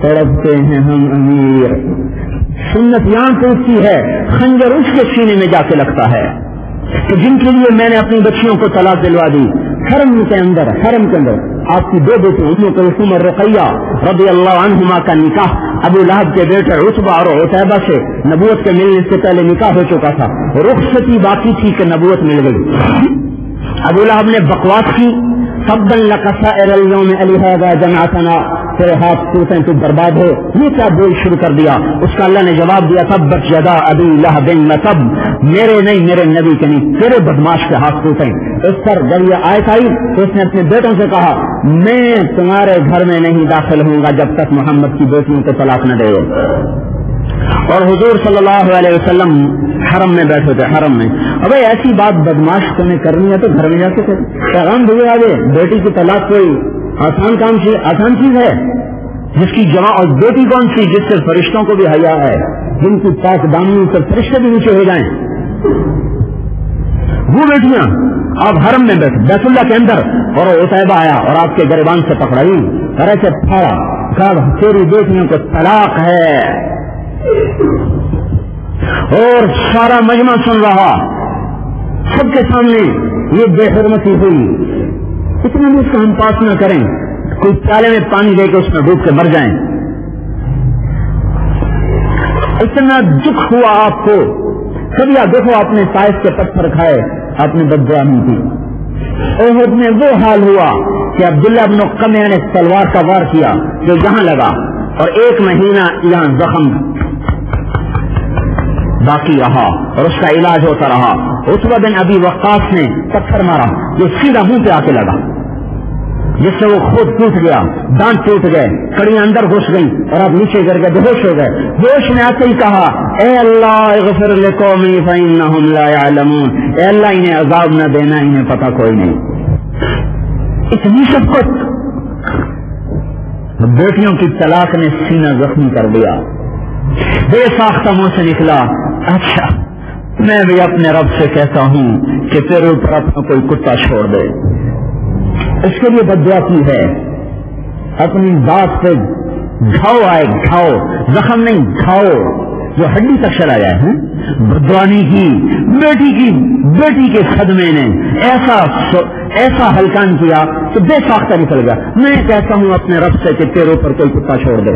تڑپتے ہیں ہم امیر، سنت یہاں ٹوٹتی ہے، خنجر اس کے سینے میں جا کے لگتا ہے۔ کہ جن کے لیے میں نے اپنی بچیوں کو طلاق دلوا دی، حرم کے اندر آپ کی دو بیٹی ام کلثوم اور رقیہ رضی اللہ عنہما کا نکاح ابو لہب کے بیٹے عتبہ اور عتیبہ سے نبوت کے ملنے سے پہلے نکاح ہو چکا تھا، رخصتی باقی تھی کہ نبوت مل گئی۔ ابو لہب نے بکواس کی، تبا لک سائر اليوم لهذا جمعتنا، تیرے ہاتھ ٹوٹیں تو برباد ہو، یہ کیا بول شروع کر دیا۔ اس کا اللہ نے جواب دیا تبت یدا ابی لہب لتب، میرے نہیں میرے نبی کے نہیں، تیرے بدماش کے ہاتھ ٹوٹیں۔ اس پر جب یہ آیت آئی تو اس نے اپنے بیٹوں سے کہا میں تمہارے گھر میں نہیں داخل ہوں گا جب تک محمد کی بیٹیوں کو طلاق نہ دے۔ اور حضور صلی اللہ علیہ وسلم حرم میں بیٹھے تھے، حرم میں۔ اب ایسی بات بدماش تمہیں کرنی ہے تو گھر میں جا کے پیغام بھیجے آگے، بیٹی کی طلاق کوئی آسان چیز ہے جس کی جمع، اور بیٹی کون سی جس سے فرشتوں کو بھی حیا ہے، جن کی پاک دامنی سے فرشتے بھی نیچے ہو جائیں، وہ بیٹیاں آپ حرم میں بیٹھے بیت اللہ کے اندر، اور عتیبہ آیا اور آپ کے گریبان سے پکڑائی، طرح سے پھاڑا، کہا تیری بیٹیوں کو طلاق ہے، اور سارا مجمع سن رہا، سب کے سامنے یہ بے حرمتی ہوئی۔ اتنا بھی اس کا ہم پاس نہ کریں، کوئی پیالے میں پانی دے کے اس میں ڈوب کے مر جائیں۔ اتنا دکھ ہوا آپ کو، کبھی آپ دیکھو آپ نے طائف کے پتھر کھائے، آپ نے بددعا نہیں کی۔ احد میں وہ حال ہوا کہ عبداللہ بن قمیہ نے تلوار کا وار کیا جو یہاں لگا، اور 1 مہینہ یہاں زخم باقی رہا اور اس کا علاج ہوتا رہا۔ عتبہ بن ابی وقاص نے پتھر مارا جو سیدھا منہ پہ آ کے لگا، جس سے وہ خود ٹوٹ گیا، دانت ٹوٹ گئے، کڑیاں اندر گھس گئیں اور آپ نیچے گر گئے، بے ہوش ہو گئے۔ ہوش میں آتے ہی کہا اے اللہ اغفر لقومی فانہم لا یعلمون، اے اللہ انہیں عذاب نہ دینا، انہیں پتہ کوئی نہیں۔ اتنی شفقت، بیٹیوں کی طلاق نے سینہ زخمی کر دیا۔ بے ساختہ منہ سے نکلا اچھا میں بھی اپنے رب سے کہتا ہوں کہ تیرے اوپر اپنا کوئی کتا چھوڑ دے۔ اس کے لیے بددعا کی ہے، اپنی ذات پہ گھاؤ آئے، گھاؤ، زخم نہیں، گھاؤ جو ہڈی تک چلا جائے۔ بددعا نہیں کی، بیٹی کے صدمے نے ایسا ہلکان کیا تو بے ساختہ نکل گیا، میں کہتا ہوں اپنے رب سے کہ تیرے اوپر کوئی کتا چھوڑ دے۔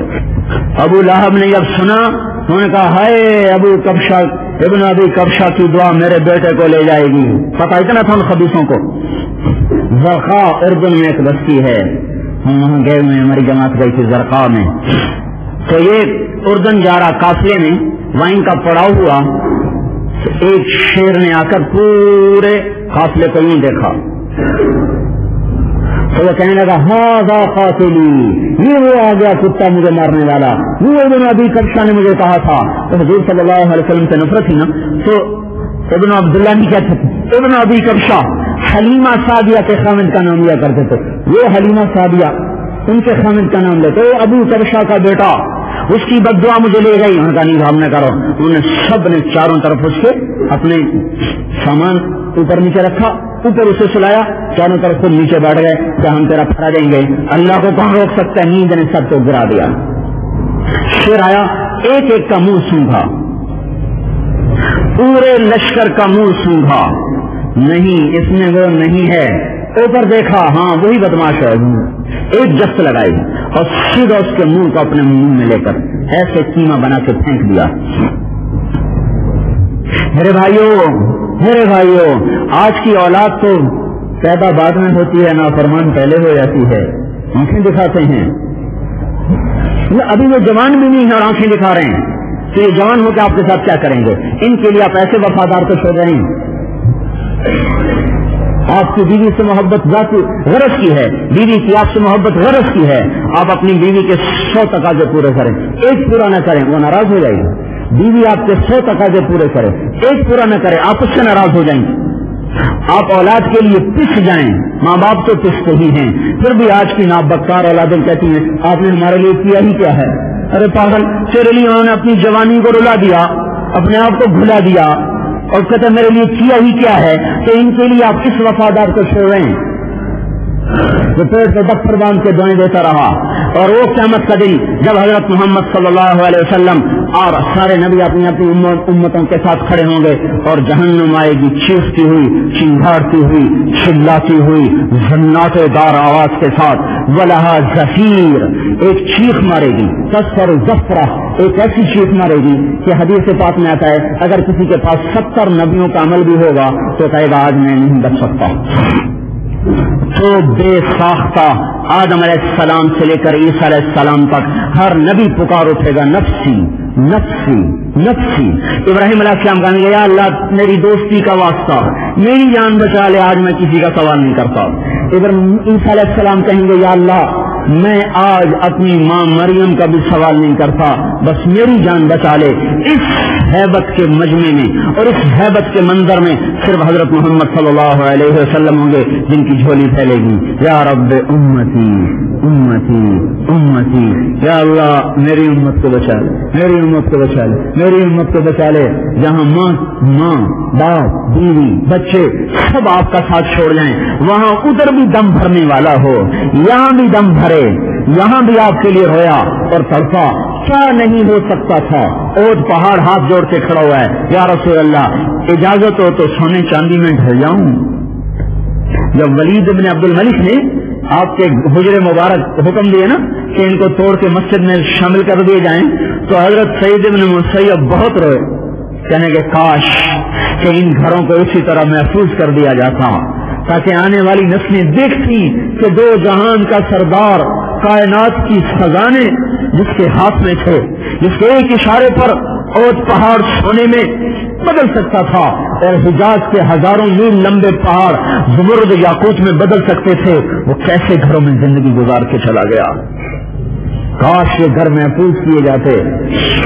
ابو لہب نے جب سنا انہوں نے کہا ہائے ابو کبشہ ابن ابی کبشہ کی دعا میرے بیٹے کو لے جائے گی۔ پتہ اتنا تھا ان خبیثوں کو۔ زرقاء اردن میں ایک بستی ہے، ہم وہاں گئے ہوئے، ہماری جماعت گئی تھی زرقاء میں۔ تو یہ اردن جا رہا قافلے میں وائن کا پڑاؤ ہوا، تو ایک شیر نے آ کر پورے قافلے کو یوں دیکھا تو وہ کہنے لگا ہاذا قاتلی، یہ وہ آ گیا کتا مجھے مارنے والا، وہ ابن ابی کبشہ نے مجھے کہا تھا۔ تو حضور صلی اللہ علیہ وسلم سے نفرت تھی نا، تو ابن عبداللہ نہیں کہتے تھے، ابن ابی کبشہ حلیمہ سعدیہ کے خامد کا نام لیا کرتے تھے، وہ حلیمہ سعدیہ ان کے خامد کا نام لیتے، ابو کبشہ کا بیٹا، اس کی بد دعا مجھے لے گئی۔ ان کا نہیں ہم نے کرو، انہوں نے سب نے چاروں طرف اس کے اپنے سامان اوپر نیچے رکھا، اوپر اسے سلایا، چاروں طرف خود نیچے بیٹھ گئے کہ ہم تیرا پھڑا دیں گے، اللہ کو کون روک سکتا ہے، نیند نے سب کو گرا دیا۔ شیر آیا، ایک ایک کا منہ سونگھا، پورے لشکر کا منہ سونگھا، نہیں اس میں وہ نہیں ہے، اوپر دیکھا ہاں وہی بدماش ہے، ایک جست لگائی اور سیدھا اس کے منہ کو اپنے منہ میں لے کر ایسے قیمہ بنا کے پھینک دیا۔ میرے بھائیوں آج کی اولاد تو پیدا بعد میں ہوتی ہے، نافرمان پہلے ہو جاتی ہے، آنکھیں دکھاتے ہیں، ابھی وہ جوان بھی نہیں ہے اور آنکھیں دکھا رہے ہیں، تو یہ جوان ہو کے آپ کے ساتھ کیا کریں گے؟ ان کے لیے آپ ایسے وفادار تو چھوڑ رہے ہیں۔ آپ کی بیوی سے محبت ذاتی غرض کی ہے، بیوی کی آپ سے محبت غرض کی ہے، آپ اپنی بیوی کے 100 تقاضے پورے کریں، ایک پورا نہ کریں وہ ناراض ہو جائے گی۔ بیوی آپ کے 100 تقاضے پورے کرے، ایک پورا نہ کرے آپ اس سے ناراض ہو جائیں گے۔ آپ اولاد کے لیے پس جائیں، ماں باپ تو پستے ہی ہیں، پھر بھی آج کی نابکار اولادیں کہتی ہیں آپ نے ہمارے لیے کیا ہی کیا ہے؟ ارے پاگل، تیرے لیے انہوں نے اپنی جوانی کو رلا دیا، اپنے آپ کو بھلا دیا اور کہتے میرے لیے کیا ہی کیا ہے، تو ان کے لیے آپ کس وفادار کو چھوڑ رہے ہیں؟ وہ پیڑ پہ دفتر باندھ کے دعائیں دیتا رہا، اور وہ قیامت کا دن جب حضرت محمد صلی اللہ علیہ وسلم اور سارے نبی اپنی اپنی امتوں کے ساتھ کھڑے ہوں گے اور جہنم آئے گی چیختی ہوئی، چنگھاڑتی ہوئی، چلاتی ہوئی، زناٹے دار آواز کے ساتھ، ولہا زفیر، ایک چیخ مارے گی، تصفر زفرہ، ایک ایسی چیخ مارے گی کہ حدیث پاک میں آتا ہے اگر کسی کے پاس 70 نبیوں کا عمل بھی ہوگا تو کہے گا آج میں نہیں بچ سکتا۔ تو بے ساختہ آدم علیہ السلام سے لے کر عیسیٰ علیہ السلام تک ہر نبی پکار اٹھے گا نفسی نفسی نفسی۔ ابراہیم علیہ السلام کہیں گے یا اللہ میری دوستی کا واسطہ میری جان بچا لے، آج میں کسی کا سوال نہیں کرتا۔ عیسیٰ علیہ السلام کہیں گے یا اللہ میں آج اپنی ماں مریم کا بھی سوال نہیں کرتا، بس میری جان بچا لے۔ اس ہیبت کے مجمع میں اور اس ہیبت کے منظر میں صرف حضرت محمد صلی اللہ علیہ وسلم ہوں گے جن کی جھولی پھیلے گی، یا رب امتی امتی امتی، یا اللہ میری امت کو بچا لے، میری امت کو بچا لے، میری امت کو بچا لے۔ جہاں ماں باپ بیوی بچے سب آپ کا ساتھ چھوڑ جائیں، وہاں ادھر بھی دم بھرنے والا ہو، یہاں بھی دم بھرے، یہاں بھی آپ کے لیے رویا اور تڑپا، کیا نہیں ہو سکتا تھا۔ اوٹ پہاڑ ہاتھ جوڑ کے کھڑا ہوا ہے، یا رسول اللہ اجازت ہو تو سونے چاندی میں ڈھل جاؤں۔ جب ولید بن عبد الملک نے آپ کے حجر مبارک حکم دیے نا کہ ان کو توڑ کے مسجد میں شامل کر دیے جائیں، تو حضرت سعید بن مسیب بہت روئے، کہنے کہ کاش کہ ان گھروں کو اسی طرح محفوظ کر دیا جاتا تاکہ آنے والی نسلیں دیکھتی کہ دو جہان کا سردار کائنات کی خزانے جس کے ہاتھ میں تھے، جس کے ایک اشارے پر اوٹ پہاڑ سونے میں بدل سکتا تھا اور حجاز کے ہزاروں میل لمبے پہاڑ زمرد یاقوت میں بدل سکتے تھے، وہ کیسے گھروں میں زندگی گزار کے چلا گیا۔ کاش یہ گھر محفوظ کیے جاتے،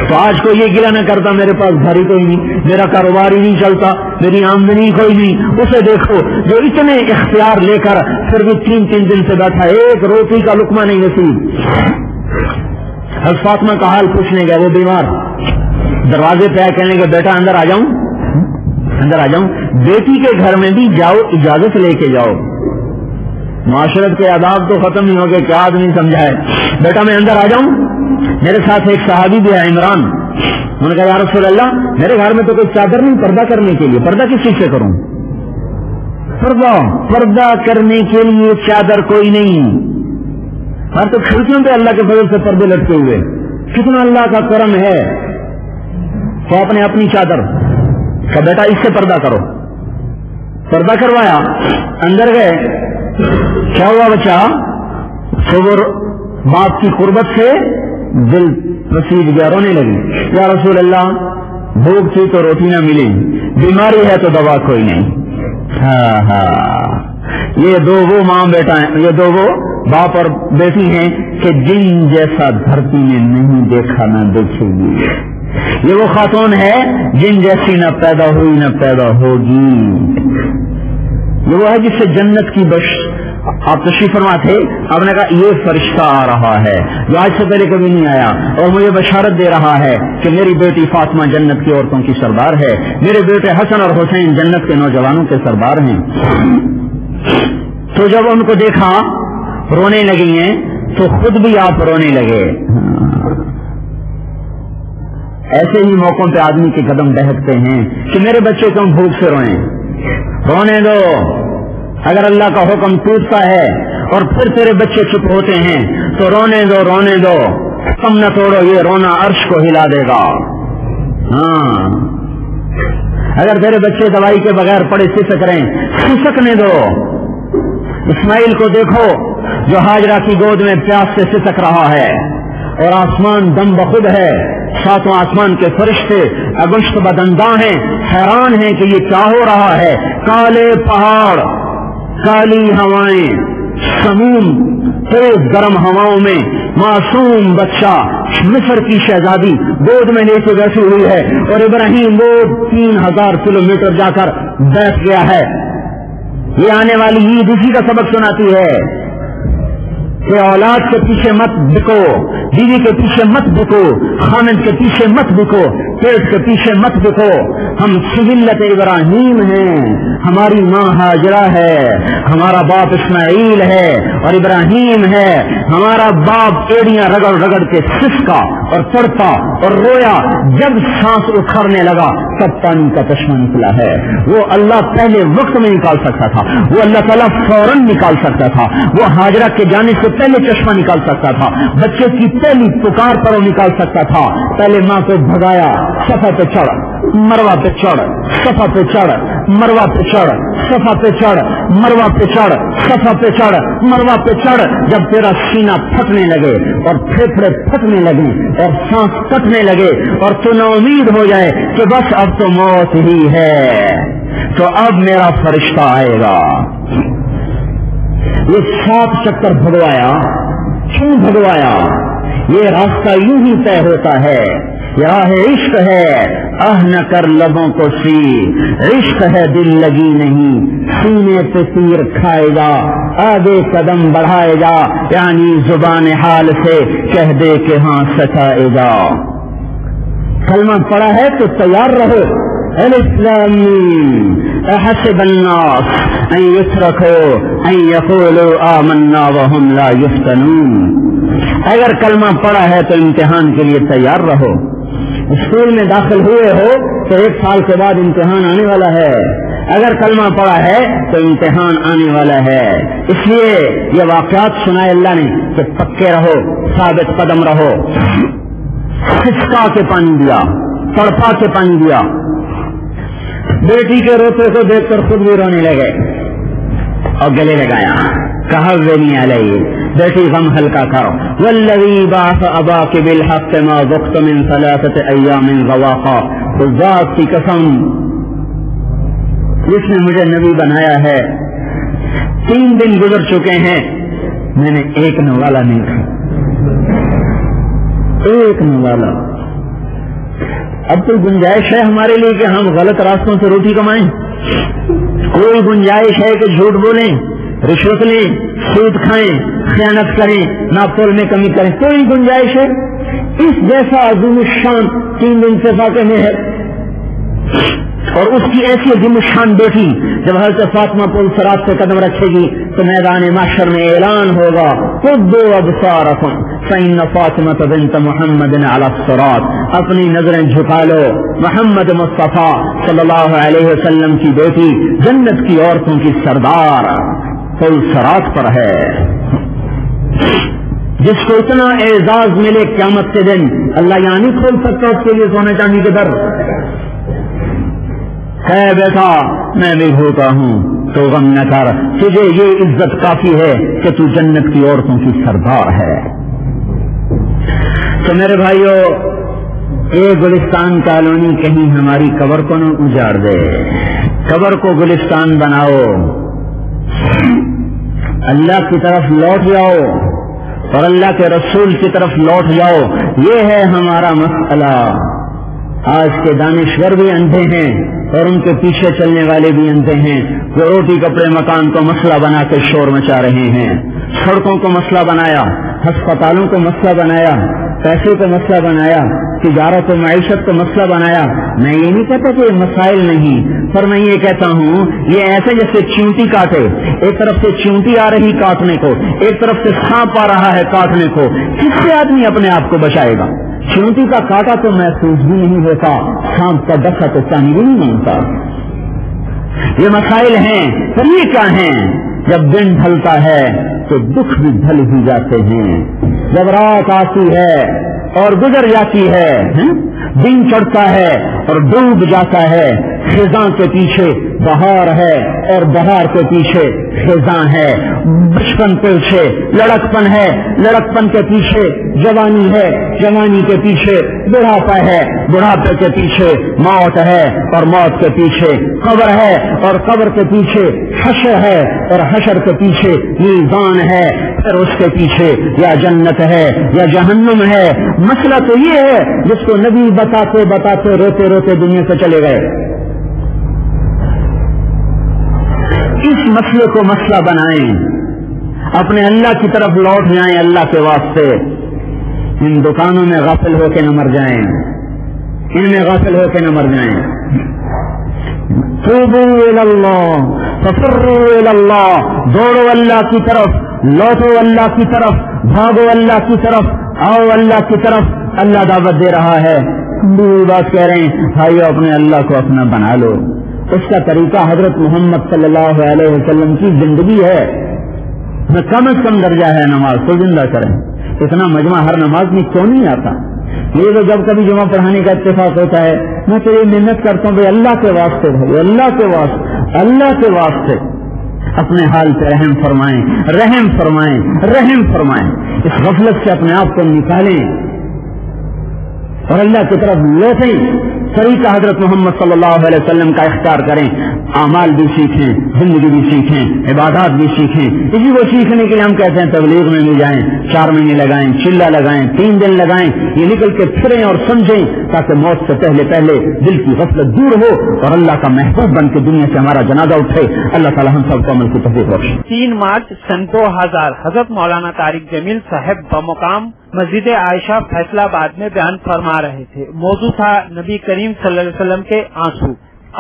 تو آج کو یہ گلا نہ کرتا میرے پاس گھر ہی کوئی نہیں، میرا کاروبار ہی نہیں چلتا، میری آمدنی کوئی نہیں۔ اسے دیکھو جو اتنے اختیار لے کر پھر بھی 3 دن سے بیٹھا، ایک روٹی کا لقمہ نہیں نصیب۔ حضرت فاطمہ کا حال پوچھنے گیا، وہ بیمار، دروازے پہ کہنے کہ بیٹا اندر آ جاؤں، اندر آ جاؤں۔ بیٹی کے گھر میں بھی جاؤ اجازت لے کے جاؤ، معاشرت کے آداب تو ختم ہی ہو گئے، کیا آدمی سمجھائے۔ بیٹا میں اندر آ جاؤں، میرے ساتھ ایک صحابی بھی ہے عمران، انہوں نے کہا یا رسول اللہ میرے گھر میں تو کوئی چادر نہیں پردہ کرنے کے لیے، پردہ کس چیز سے کروں؟ پردہ کرنے کے لیے چادر کوئی نہیں، ہر تو کھڑکیوں پہ اللہ کے فضل سے پردے لٹکے ہوئے، کتنا اللہ کا کرم ہے۔ تو آپ نے اپنی چادر کہ بیٹا اس سے پردہ کرو، پردہ کروایا، اندر گئے، کیا ہوا بچہ؟ صبر باپ کی قربت سے دل پسیج گیا، رونے لگی، یا رسول اللہ بھوک تھی تو روٹی نہ ملی، بیماری ہے تو دوا کوئی نہیں۔ یہ دو وہ ماں بیٹا ہیں، یہ دو وہ باپ اور بیٹی ہیں کہ جن جیسا دھرتی میں نہیں دیکھا نہ دیکھے گی۔ یہ وہ خاتون ہے جن جیسی نہ پیدا ہوئی نہ پیدا ہوگی۔ یہ وہ ہے جس سے جنت کی آپ تشریف فرما تھے، آپ نے کہا یہ فرشتہ آ رہا ہے جو آج سے پہلے کبھی نہیں آیا اور مجھے بشارت دے رہا ہے کہ میری بیٹی فاطمہ جنت کی عورتوں کی سردار ہے، میرے بیٹے حسن اور حسین جنت کے نوجوانوں کے سردار ہیں۔ تو جب ان کو دیکھا رونے لگی ہیں تو خود بھی آپ رونے لگے۔ ایسے ہی موقعوں پہ آدمی کے قدم دہکتے ہیں کہ میرے بچے کیوں بھوک سے روئیں، رونے دو۔ اگر اللہ کا حکم ٹوٹتا ہے اور پھر تیرے بچے چپ ہوتے ہیں تو رونے دو، رونے دو، کم نہ توڑو، یہ رونا عرش کو ہلا دے گا۔ ہاں، اگر تیرے بچے دوائی کے بغیر پڑے سسک رہے ہیں، سسکنے دو۔ اسماعیل کو دیکھو جو ہاجرہ کی گود میں پیاس سے سسک رہا ہے اور آسمان دم بخود ہے، ساتوں آسمان کے فرشتے اگشت بدنداں ہیں، حیران ہیں کہ یہ کیا ہو رہا ہے۔ کالے پہاڑ، کالی ہوائیں، سموم تیز گرم ہواؤں میں معصوم بچہ مصر کی شہزادی گود میں لے کے بیٹھی ہوئی ہے اور ابراہیم وہ 3000 کلومیٹر جا کر بیٹھ گیا ہے۔ یہ آنے والی عید اسی کا سبق سناتی ہے کہ اولاد کے پیچھے مت بکو، بیوی کے پیچھے مت بکو، خامد کے پیچھے مت بکو، پیٹ کے پیچھے مت بکو۔ ہم سجلت ابراہیم ہیں، ہماری ماں ہاجرہ ہے، ہمارا باپ اسماعیل ہے اور ابراہیم ہے۔ ہمارا باپ ایڑیاں رگڑ رگڑ کے سسکا اور تڑپا اور رویا، جب سانس اکھڑنے لگا تب پانی کا چشمہ نکلا ہے۔ وہ اللہ پہلے وقت میں نکال سکتا تھا، وہ اللہ تعالیٰ فوراً نکال سکتا تھا، وہ ہاجرہ کے جانے سے پہلے چشمہ نکال سکتا تھا، بچے کی پہلی پکار پر وہ نکال سکتا تھا۔ پہلے ماں کو بھگایا، صفا پہ چڑھ، مروا پہ چڑھ، صفا پہ چڑھ، مروا پہ چڑھ، صفا پہ چڑھ، مروا پہ چڑھ، صفا پہ چڑھ، مروا پہ چڑھ۔ جب تیرا سینہ پھٹنے لگے اور پھیپھڑے پھٹنے لگے اور سانس کٹنے لگے اور تو نا امید ہو جائے کہ بس اب تو موت ہی ہے، تو اب میرا فرشتہ آئے گا۔ یہ 7 چکر بھگوایا، کیوں بھگوایا؟ یہ راستہ یوں ہی طے ہوتا ہے، یہ راہ عشق ہے، نہ کر لبوں کو سی، عشق ہے دل لگی نہیں، سینے پہ تیر کھائے گا، آگے قدم بڑھائے گا، یعنی زبان حال سے کہہ دے کہ ہاں سچائے گا۔ کلمہ پڑا ہے تو تیار رہو۔ احسب الناس ان يتركوا ان يقولوا آمنا وهم لا يفتنون۔ اگر کلمہ پڑا ہے تو امتحان کے لیے تیار رہو۔ اسکول میں داخل ہوئے ہو تو 1 سال کے بعد امتحان آنے والا ہے، اگر کلمہ پڑا ہے تو امتحان آنے والا ہے۔ اس لیے یہ واقعات سنائے اللہ نے کہ پکے رہو، ثابت قدم رہو۔ کھسکا کے پانی دیا، تڑپا کے پانی دیا۔ بیٹی کے روتے کو دیکھ کر خود بھی رونے لگے اور گلے لگایا، کہا وینی علیہ، بیٹی غم ہلکا کرو۔ والذی بعث اباک بالحق ما ذقت من 3 ایام غواقا، تو ذات کی قسم جس نے مجھے نبی بنایا ہے، 3 دن گزر چکے ہیں، میں نے ایک نوالا نہیں کھایا، ایک نوالا۔ اب کوئی گنجائش ہے ہمارے لیے کہ ہم غلط راستوں سے روٹی کمائیں؟ کوئی گنجائش ہے کہ جھوٹ بولیں، رشوت لیں، سود کھائیں، خیانت کریں، ناپتول میں کمی کریں؟ کوئی گنجائش ہے؟ اس جیسا عظیم الشان 3 دن سے فاقے میں ہے، اور اس کی ایسی عظیم الشان بیٹی جب حضرت فاطمہ پل صراط پہ قدم رکھے گی تو میدان محشر میں اعلان ہوگا، خذوا ابصارکم فإن فاطمة بنت محمد على الصراط، اپنی نظریں جھکا لو، محمد مصطفیٰ صلی اللہ علیہ وسلم کی بیٹی جنت کی عورتوں کی سردار پل صراط پر ہے۔ جس کو اتنا اعزاز ملے قیامت کے دن، اللہ یہاں نہیں کھول سکتا اس کے لیے سونے چاندی کے در۔ ہے بیٹا میں بھی بھوکا ہوں تو غم نہ کر، تجھے یہ عزت کافی ہے کہ تو جنت کی عورتوں کی سردار ہے۔ تو میرے بھائیو، ایک گلستان کالونی کہیں ہماری قبر کو نہ اجاڑ دے، قبر کو گلستان بناؤ، اللہ کی طرف لوٹ جاؤ اور اللہ کے رسول کی طرف لوٹ جاؤ. یہ ہے ہمارا مسئلہ. آج کے دانشور بھی اندھے ہیں اور ان کے پیچھے چلنے والے بھی اندھے ہیں. وہ روٹی کپڑے مکان کو مسئلہ بنا کے شور مچا رہے ہیں، سڑکوں کو مسئلہ بنایا، ہسپتالوں کو مسئلہ بنایا، پیسے کو مسئلہ بنایا، تجارت و معیشت کو مسئلہ بنایا. میں یہ نہیں کہتا کہ یہ مسائل نہیں، پر میں یہ کہتا ہوں یہ ایسے جیسے چیونٹی کاٹے، ایک طرف سے چیونٹی آ رہی کاٹنے کو، ایک طرف سے سانپ آ رہا ہے کاٹنے کو. کس سے آدمی اپنے آپ کو بچائے گا؟ چیونٹی کا کاٹا تو محسوس بھی نہیں ہوتا، سانپ کا ڈسا تو پانی بھی نہیں مانگتا. یہ مسائل ہیں. پر یہ کیا ہیں؟ جب دن ڈھلتا ہے تو دکھ بھی ڈھل ہی جاتے ہیں. جب رات آتی ہے اور گزر جاتی ہے، دن چڑھتا ہے اور ڈوب جاتا ہے. خزاں کے پیچھے بہار ہے اور بہار کے پیچھے خزاں ہے. بچپن پیچھے لڑکپن ہے، لڑکپن کے پیچھے جوانی ہے، جوانی کے پیچھے بڑھاپا ہے، بڑھاپے کے پیچھے موت ہے اور موت کے پیچھے قبر ہے اور قبر کے پیچھے حشر ہے اور حشر کے پیچھے میزان ہے. پھر اس کے پیچھے یا جنت ہے یا جہنم ہے. مسئلہ تو یہ ہے جس کو نبی بتاتے بتاتے روتے روتے دنیا سے چلے گئے. اس مسئلے کو مسئلہ بنائیں، اپنے اللہ کی طرف لوٹ جائیں. اللہ کے واسطے ان دکانوں میں غافل ہو کے نہ مر جائیں، ان میں غافل ہو کے نہ مر جائیں. توبوا الی اللہ ففروا الی اللہ. دوڑو اللہ کی طرف، لوٹو اللہ کی طرف، بھاگو اللہ کی طرف، آؤ اللہ کی طرف. اللہ دعوت دے رہا ہے. ہم بھی بات کہہ رہے ہیں، بھائیو اپنے اللہ کو اپنا بنا لو. اس کا طریقہ حضرت محمد صلی اللہ علیہ وسلم کی زندگی ہے. کم از کم درجہ ہے نماز کو زندہ کریں. اتنا مجمع ہر نماز میں کیوں نہیں آتا؟ یہ تو جب کبھی جمعہ پڑھانے کا اتفاق ہوتا ہے میں تو یہ محنت کرتا ہوں بھائی اللہ کے واسطے، بھائی اللہ کے واسطے، اللہ کے واسطے اپنے حال پہ رحم فرمائیں، رحم فرمائیں، رحم فرمائیں. اس غفلت سے اپنے آپ کو نکالیں اور اللہ کی طرف لوٹیں. طریقہ حضرت محمد صلی اللہ علیہ وسلم کا اختیار کریں. اعمال بھی سیکھیں، زندگی بھی سیکھیں، عبادات بھی سیکھیں. اسی کو سیکھنے کے لیے ہم کہتے ہیں تبلیغ میں مل جائیں، 4 مہینے لگائیں، چلہ لگائیں، 3 دن لگائیں. یہ نکل کے پھریں اور سمجھیں تاکہ موت سے پہلے پہلے دل کی غفلت دور ہو اور اللہ کا محبوب بن کے دنیا سے ہمارا جنازہ اٹھے. اللہ تعالی ہم سب کو عمل کی توفیق بخشے. 3 مارچ سن 2000 حضرت مولانا طارق جمیل صاحب بمقام مسجد عائشہ فیصلہ آباد میں بیان فرما رہے تھے. موضوع تھا نبی کریم صلی اللہ علیہ وسلم کے آنسو.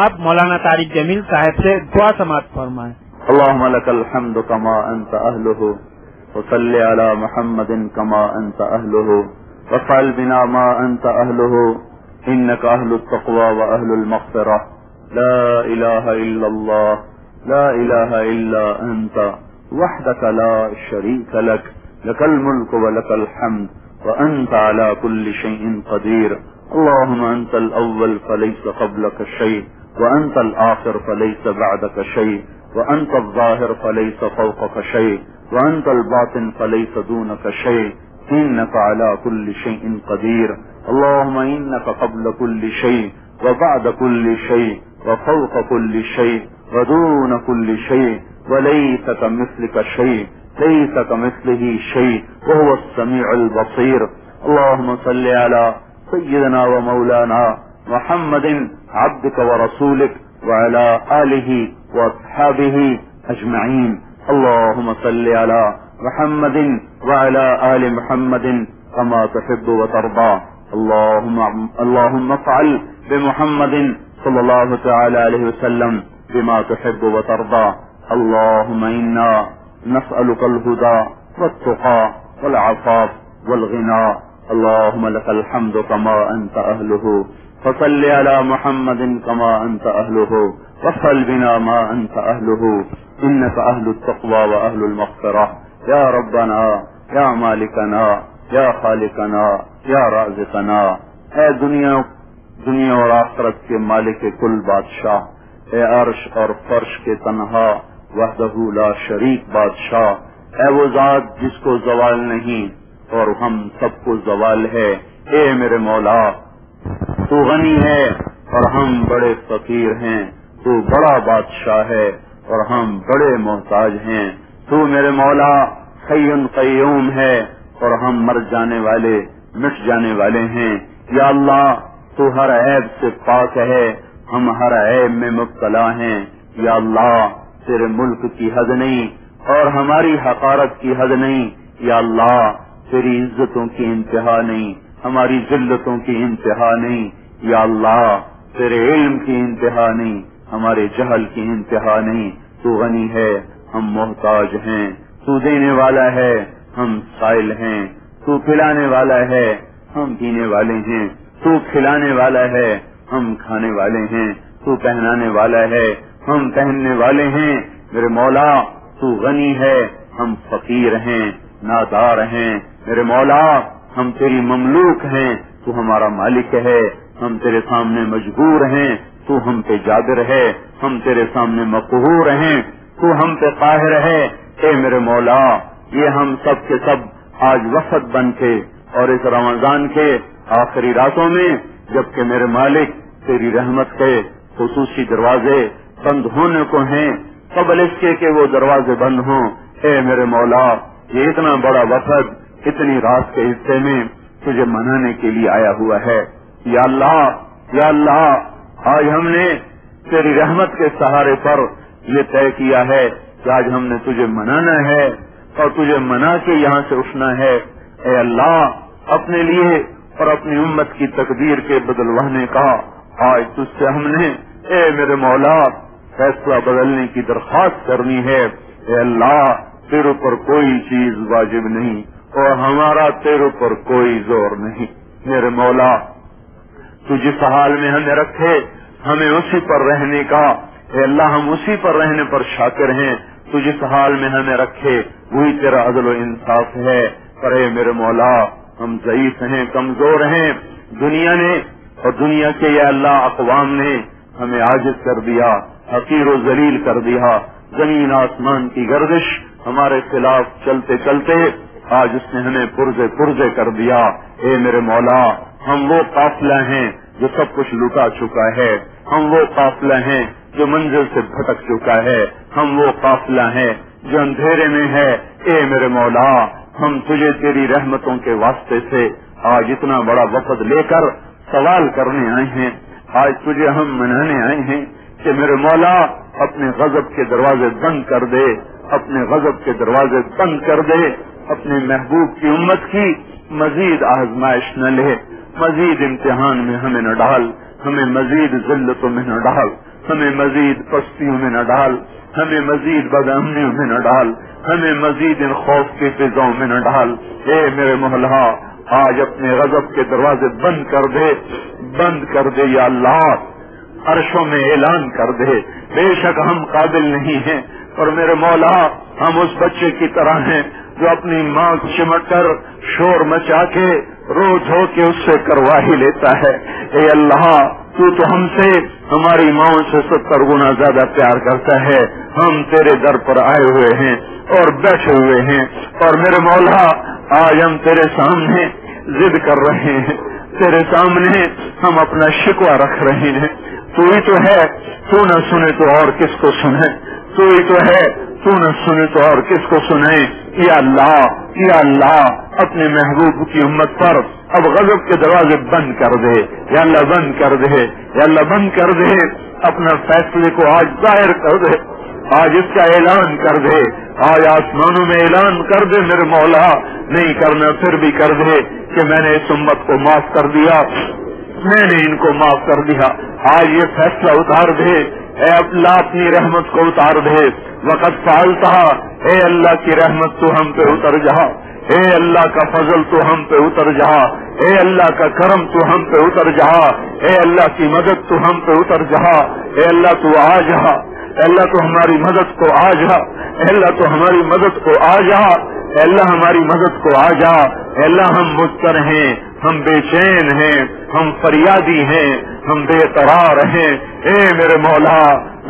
اب مولانا طارق جمیل صاحب سے دعا سماعت فرمائیں. اللهم لك الحمد كما أنت أهله وصل على محمد كما أنت أهله وافعل بنا ما أنت أهله إنك أهل التقوى وأهل المغفرة. لا إله إلا الله لا إله إلا أنت وحدك لا شريك لك لك الملك ولك الحمد وأنت على كل شيء قدير. اللهم أنت الأول فليس قبلك شيء وأنت الآخر فليس بعدك شيء وأنت الظاهر فليس فوقك شيء وأنت الباطن فليس دونك شيء إنك على كل شيء قدير. اللهم إنك قبل كل شيء وبعد كل شيء وفوق كل شيء ودون كل شيء وليس كمثلك شيء ليس كمثله شيء وهو السميع البصير. اللهم صل على سيدنا ومولانا محمد عبدك ورسولك وعلى آله وأصحابه أجمعين. اللهم صل على محمد وعلى آل محمد كما تحب وترضى. اللهم افعل بمحمد صلى الله تعالى عليه وسلم بما تحب وترضى. اللهم إنا نسألك الهدى والتقى والعفاف والغنى. اللهم لك الحمد كما أنت أهله فصل على محمد كما أنت أهله وافعل بنا ما أنت أهله إنك أهل التقوى وأهل المغفرة. يا ربنا يا مالكنا یا خالقنا یا رازقنا، اے دنیا اور آخرت کے مالک کل بادشاہ، اے عرش اور فرش کے تنہا وحدہ لا شریک بادشاہ، اے وہ ذات جس کو زوال نہیں اور ہم سب کو زوال ہے. اے میرے مولا تو غنی ہے اور ہم بڑے فقیر ہیں. تو بڑا بادشاہ ہے اور ہم بڑے محتاج ہیں. تو میرے مولا حی قیوم ہے اور ہم مر جانے والے مٹ جانے والے ہیں. یا اللہ تو ہر عیب سے پاک ہے, ہم ہر عیب میں مبتلا ہیں. یا اللہ تیرے ملک کی حد نہیں اور ہماری حقارت کی حد نہیں. یا اللہ تیری عزتوں کی انتہا نہیں, ہماری ذلتوں کی انتہا نہیں. یا اللہ تیرے علم کی انتہا نہیں, ہمارے جہل کی انتہا نہیں. تو غنی ہے, ہم محتاج ہیں. تو دینے والا ہے, ہم سائل ہیں. تو پلانے والا ہے, ہم پینے والے ہیں. تو کھلانے والا ہے, ہم کھانے والے ہیں. تو پہنانے والا ہے, ہم پہننے والے ہیں. میرے مولا تو غنی ہے, ہم فقیر ہیں, نادار ہیں. میرے مولا ہم تیری مملوک ہیں, تو ہمارا مالک ہے. ہم تیرے سامنے مجبور ہیں, تو ہم پہ جابر ہے. ہم تیرے سامنے مقہور ہیں, تو ہم پہ قاہر ہے. اے میرے مولا یہ ہم سب کے سب آج وفد بن کے اور اس رمضان کے آخری راتوں میں, جبکہ میرے مالک تیری رحمت کے خصوصی دروازے بند ہونے کو ہیں, قبل اس کے کہ وہ دروازے بند ہوں. اے میرے مولا یہ اتنا بڑا وفد اتنی رات کے حصے میں تجھے منانے کے لیے آیا ہوا ہے. یا اللہ آج ہم نے تیری رحمت کے سہارے پر یہ طے کیا ہے کہ آج ہم نے تجھے منانا ہے اور تجھے منا کے یہاں سے اٹھنا ہے. اے اللہ اپنے لیے اور اپنی امت کی تقدیر کے بدلوانے کا آج تجھ سے ہم نے اے میرے مولا فیصلہ بدلنے کی درخواست کرنی ہے. اے اللہ تیرے پر کوئی چیز واجب نہیں اور ہمارا تیرے پر کوئی زور نہیں. میرے مولا تو جس حال میں ہمیں رکھے ہمیں اسی پر رہنے کا. اے اللہ ہم اسی پر رہنے پر شاکر ہیں. تو جس حال میں ہمیں رکھے وہی تیرا عدل و انصاف ہے. پر اے میرے مولا ہم ضعیف ہیں, کمزور ہیں. دنیا نے اور دنیا کے یا اللہ اقوام نے ہمیں عاجز کر دیا, حقیر و ذلیل کر دیا. زمین آسمان کی گردش ہمارے خلاف چلتے چلتے آج اس نے ہمیں پرزے کر دیا. اے میرے مولا ہم وہ قافلہ ہیں جو سب کچھ لٹا چکا ہے. ہم وہ قافلہ ہیں جو منزل سے بھٹک چکا ہے. ہم وہ قافلہ ہیں جو اندھیرے میں ہے. اے میرے مولا ہم تجھے تیری رحمتوں کے واسطے سے آج اتنا بڑا وفد لے کر سوال کرنے آئے ہیں. آج تجھے ہم منانے آئے ہیں کہ میرے مولا اپنے غضب کے دروازے بند کر دے, اپنے غضب کے دروازے بند کر دے. اپنے محبوب کی امت کی مزید آزمائش نہ لے, مزید امتحان میں ہمیں نہ ڈال, ہمیں مزید ذلتوں میں نہ ڈال, ہمیں مزید پستیوں میں نہ ڈال, ہمیں مزید بدامنیوں میں نہ ڈال, ہمیں مزید ان خوف کی فضاؤں میں نہ ڈال. اے میرے مولا آج اپنے غضب کے دروازے بند کر دے. یا اللہ عرشوں میں اعلان کر دے بے شک ہم قابل نہیں ہیں, اور میرے مولا ہم اس بچے کی طرح ہیں جو اپنی ماں چمٹ کر شور مچا کے رو دھو کے اس سے کروا ہی لیتا ہے. اے اللہ تو ہم سے ہماری ماں سے 70 گنا زیادہ پیار کرتا ہے. ہم تیرے در پر آئے ہوئے ہیں اور بیٹھے ہوئے ہیں, اور میرے مولا آج ہم تیرے سامنے ضد کر رہے ہیں, تیرے سامنے ہم اپنا شکوہ رکھ رہے ہیں. تو ہی تو ہے, تو نہ سنے تو اور کس کو سنے, تو ہی تو ہے, تو نہ سنے تو اور کس کو سنے. یا اللہ اپنے محبوب کی امت پر اب غضب کے دروازے بند کر دے. یا اللہ بند کر دے, یا اللہ بند کر دے. اپنا فیصلے کو آج ظاہر کر دے, آج اس کا اعلان کر دے, آج آسمانوں میں اعلان کر دے. میرے مولا نہیں کرنا پھر بھی کر دے کہ میں نے اس امت کو معاف کر دیا, میں نے ان کو معاف کر دیا. آج یہ فیصلہ اتار دے, اے اللہ اپنی رحمت کو اتار دے. وقت فعلتا, اے اللہ کی رحمت تو ہم پہ اتر جا, اے اللہ کا فضل تو ہم پہ اتر جا, اے اللہ کا کرم تو ہم پہ اتر جا, اے اللہ کی مدد تو ہم پہ اتر جا. اے اللہ تو آ جا, اے اللہ تو ہماری مدد کو آ جا, اے اللہ تو ہماری مدد کو آ جا, اے اللہ ہماری مدد کو آ جا. اے اللہ ہم مضطر ہیں, ہم بے چین ہیں, ہم فریادی ہیں, ہم بے قرار ہیں. اے میرے مولا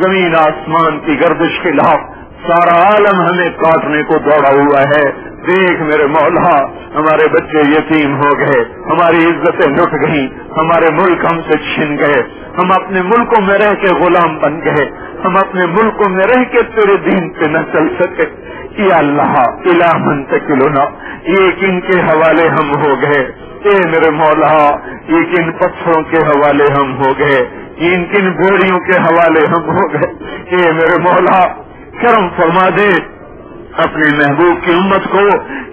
زمین آسمان کی گردش کے خلاف سارا عالم ہمیں کاٹنے کو دوڑا ہوا ہے. دیکھ میرے مولا ہمارے بچے یتیم ہو گئے، ہماری عزتیں لٹ گئیں، ہمارے ملک ہم سے چھن گئے، ہم اپنے ملکوں میں رہ کے غلام بن گئے، ہم اپنے ملکوں میں رہ کے تیرے دین پہ نہ چل سکے۔ یا اللہ الہ من تکلنا، یہ کن کے حوالے ہم ہو گئے، اے میرے مولا یہ کن پتھروں کے حوالے ہم ہو گئے، ان کن بھیڑیوں کے حوالے ہم ہو گئے۔ اے میرے مولا کرم فرما دے اپنے محبوب کی امت کو،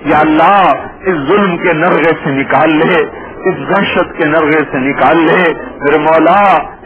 یا اللہ اس ظلم کے نرغے سے نکال لے، اس وحشت کے نرغے سے نکال لے میرے مولا،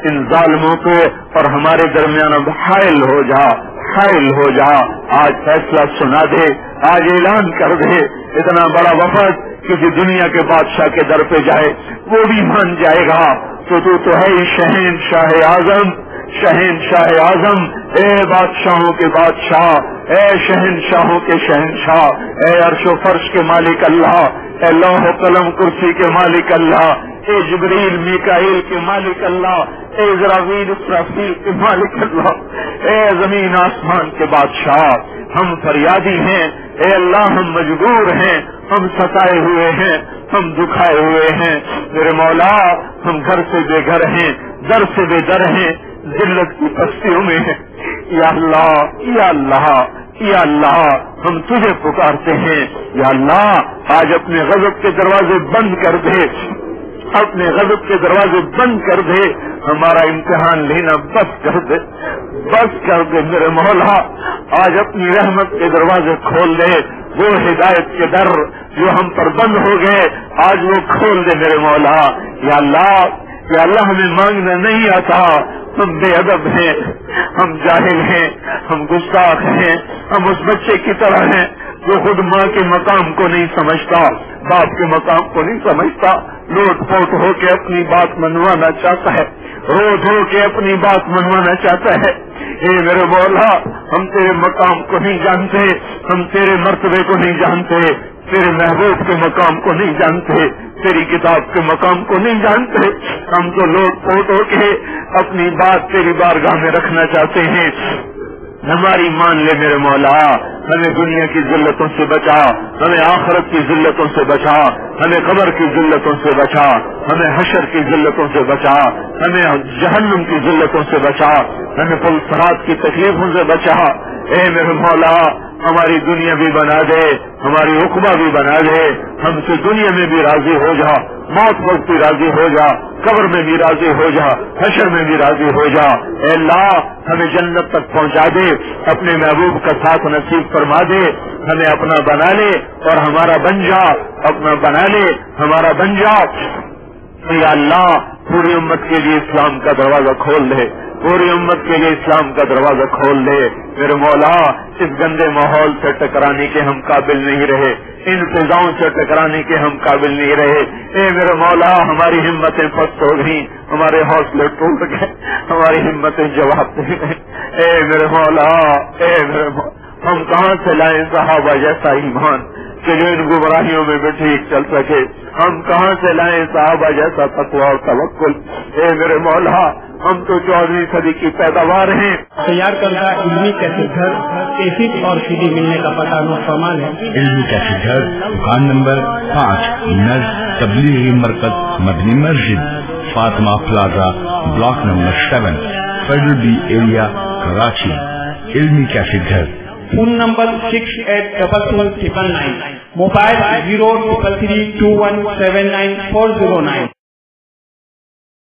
ان ظالموں پہ اور ہمارے درمیان اب حائل ہو جا، حائل ہو جا۔ آج فیصلہ سنا دے، آج اعلان کر دے، اتنا بڑا وفد کسی دنیا کے بادشاہ کے در پہ جائے وہ بھی مان جائے گا تو ہے ہی شہنشاہ اعظم، شہنشاہ اعظم، اے بادشاہوں کے بادشاہ، اے شہنشاہوں کے شہنشاہ، اے عرش و فرش کے مالک اللہ، اے لوح و قلم کرسی کے مالک اللہ، اے جبریل میکائیل کے مالک اللہ، اے اسرافیل اسرافیل کے مالک اللہ، اے زمین آسمان کے بادشاہ، ہم فریادی ہیں، اے اللہ ہم مجبور ہیں، ہم ستائے ہوئے ہیں، ہم دکھائے ہوئے ہیں میرے مولا، ہم گھر سے بے گھر ہیں، در سے بے در ہیں، ذلت کی پستیوں میں ہیں۔ یا اللہ یا اللہ یا اللہ ہم تجھے پکارتے ہیں، یا اللہ آج اپنے غضب کے دروازے بند کر دے، اپنے غضب کے دروازے بند کر دے، ہمارا امتحان لینا بس کر دے، بس کر دے میرے مولا، آج اپنی رحمت کے دروازے کھول دے، وہ ہدایت کے در جو ہم پر بند ہو گئے آج وہ کھول دے میرے مولا۔ یا اللہ ہمیں مانگنا نہیں آتا، ہم بے ادب ہیں، ہم جاہل ہیں، ہم گستاخ ہیں، ہم اس بچے کی طرح ہیں جو خود ماں کے مقام کو نہیں سمجھتا، باپ کے مقام کو نہیں سمجھتا، لوٹ پوٹ ہو کے اپنی بات منوانا چاہتا ہے، رو دھو کے اپنی بات منوانا چاہتا ہے۔ اے میرے مولا ہم تیرے مقام کو نہیں جانتے، ہم تیرے مرتبے کو نہیں جانتے، تیرے محبوب کے مقام کو نہیں جانتے، تیری کتاب کے مقام کو نہیں جانتے، ہم تو لوٹ پوٹ ہو کے اپنی بات تیری بارگاہ میں رکھنا چاہتے ہیں۔ ہماری مان لے میرے مولا، ہمیں دنیا کی ذلتوں سے بچا، ہمیں آخرت کی ذلتوں سے بچا، ہمیں قبر کی ذلتوں سے بچا، ہمیں حشر کی ذلتوں سے بچا، ہمیں جہنم کی ذلتوں سے بچا، ہمیں پل صراط کی تکلیفوں سے بچا۔ اے میرے مولا ہماری دنیا بھی بنا دے، ہماری عقبہ بھی بنا دے، ہم سے دنیا میں بھی راضی ہو جا، موت وقت بھی راضی ہو جا، قبر میں بھی راضی ہو جا، حشر میں بھی راضی ہو جا۔ اے اللہ ہمیں جنت تک پہنچا دے، اپنے محبوب کا ساتھ نصیب فرما دے، ہمیں اپنا بنا لے اور ہمارا بن جا، اپنا بنا لے ہمارا بن جا۔ یا اللہ پوری امت کے لیے اسلام کا دروازہ کھول دے، پوری امت کے لیے اسلام کا دروازہ کھول دے میرے مولا۔ اس گندے ماحول سے ٹکرانے کے ہم قابل نہیں رہے، ان فضاؤں سے ٹکرانے کے ہم قابل نہیں رہے۔ اے میرے مولا ہماری ہمتیں پست ہو گئی، ہمارے حوصلے ٹوٹ گئے، ہماری ہمتیں جواب دے گئے۔ اے میرے مولا، اے میرے مولا ہم کہاں سے لائیں صحابہ جیسا ایمان کہ جو ان گمراہیوں میں بھی ٹھیک چل سکے، ہم کہاں سے لائیں صحابہ جیسا تقویٰ اور توکل۔ اے میرے مولا ہم تو 14ویں صدی کی پیداوار ہیں۔ تیار کردہ علمی کیسٹ گھر کیسٹ اور CD ملنے کا پتہ نوٹ فرمان ہے۔ علمی کیسٹ گھر دکان نمبر 5 نزد تبلیغی مرکز مدنی مسجد، Fatima plaza, block number 7، federal be area, Karachi. علمی کیسٹ گھر فون نمبر 682299، موبائل 03332179409۔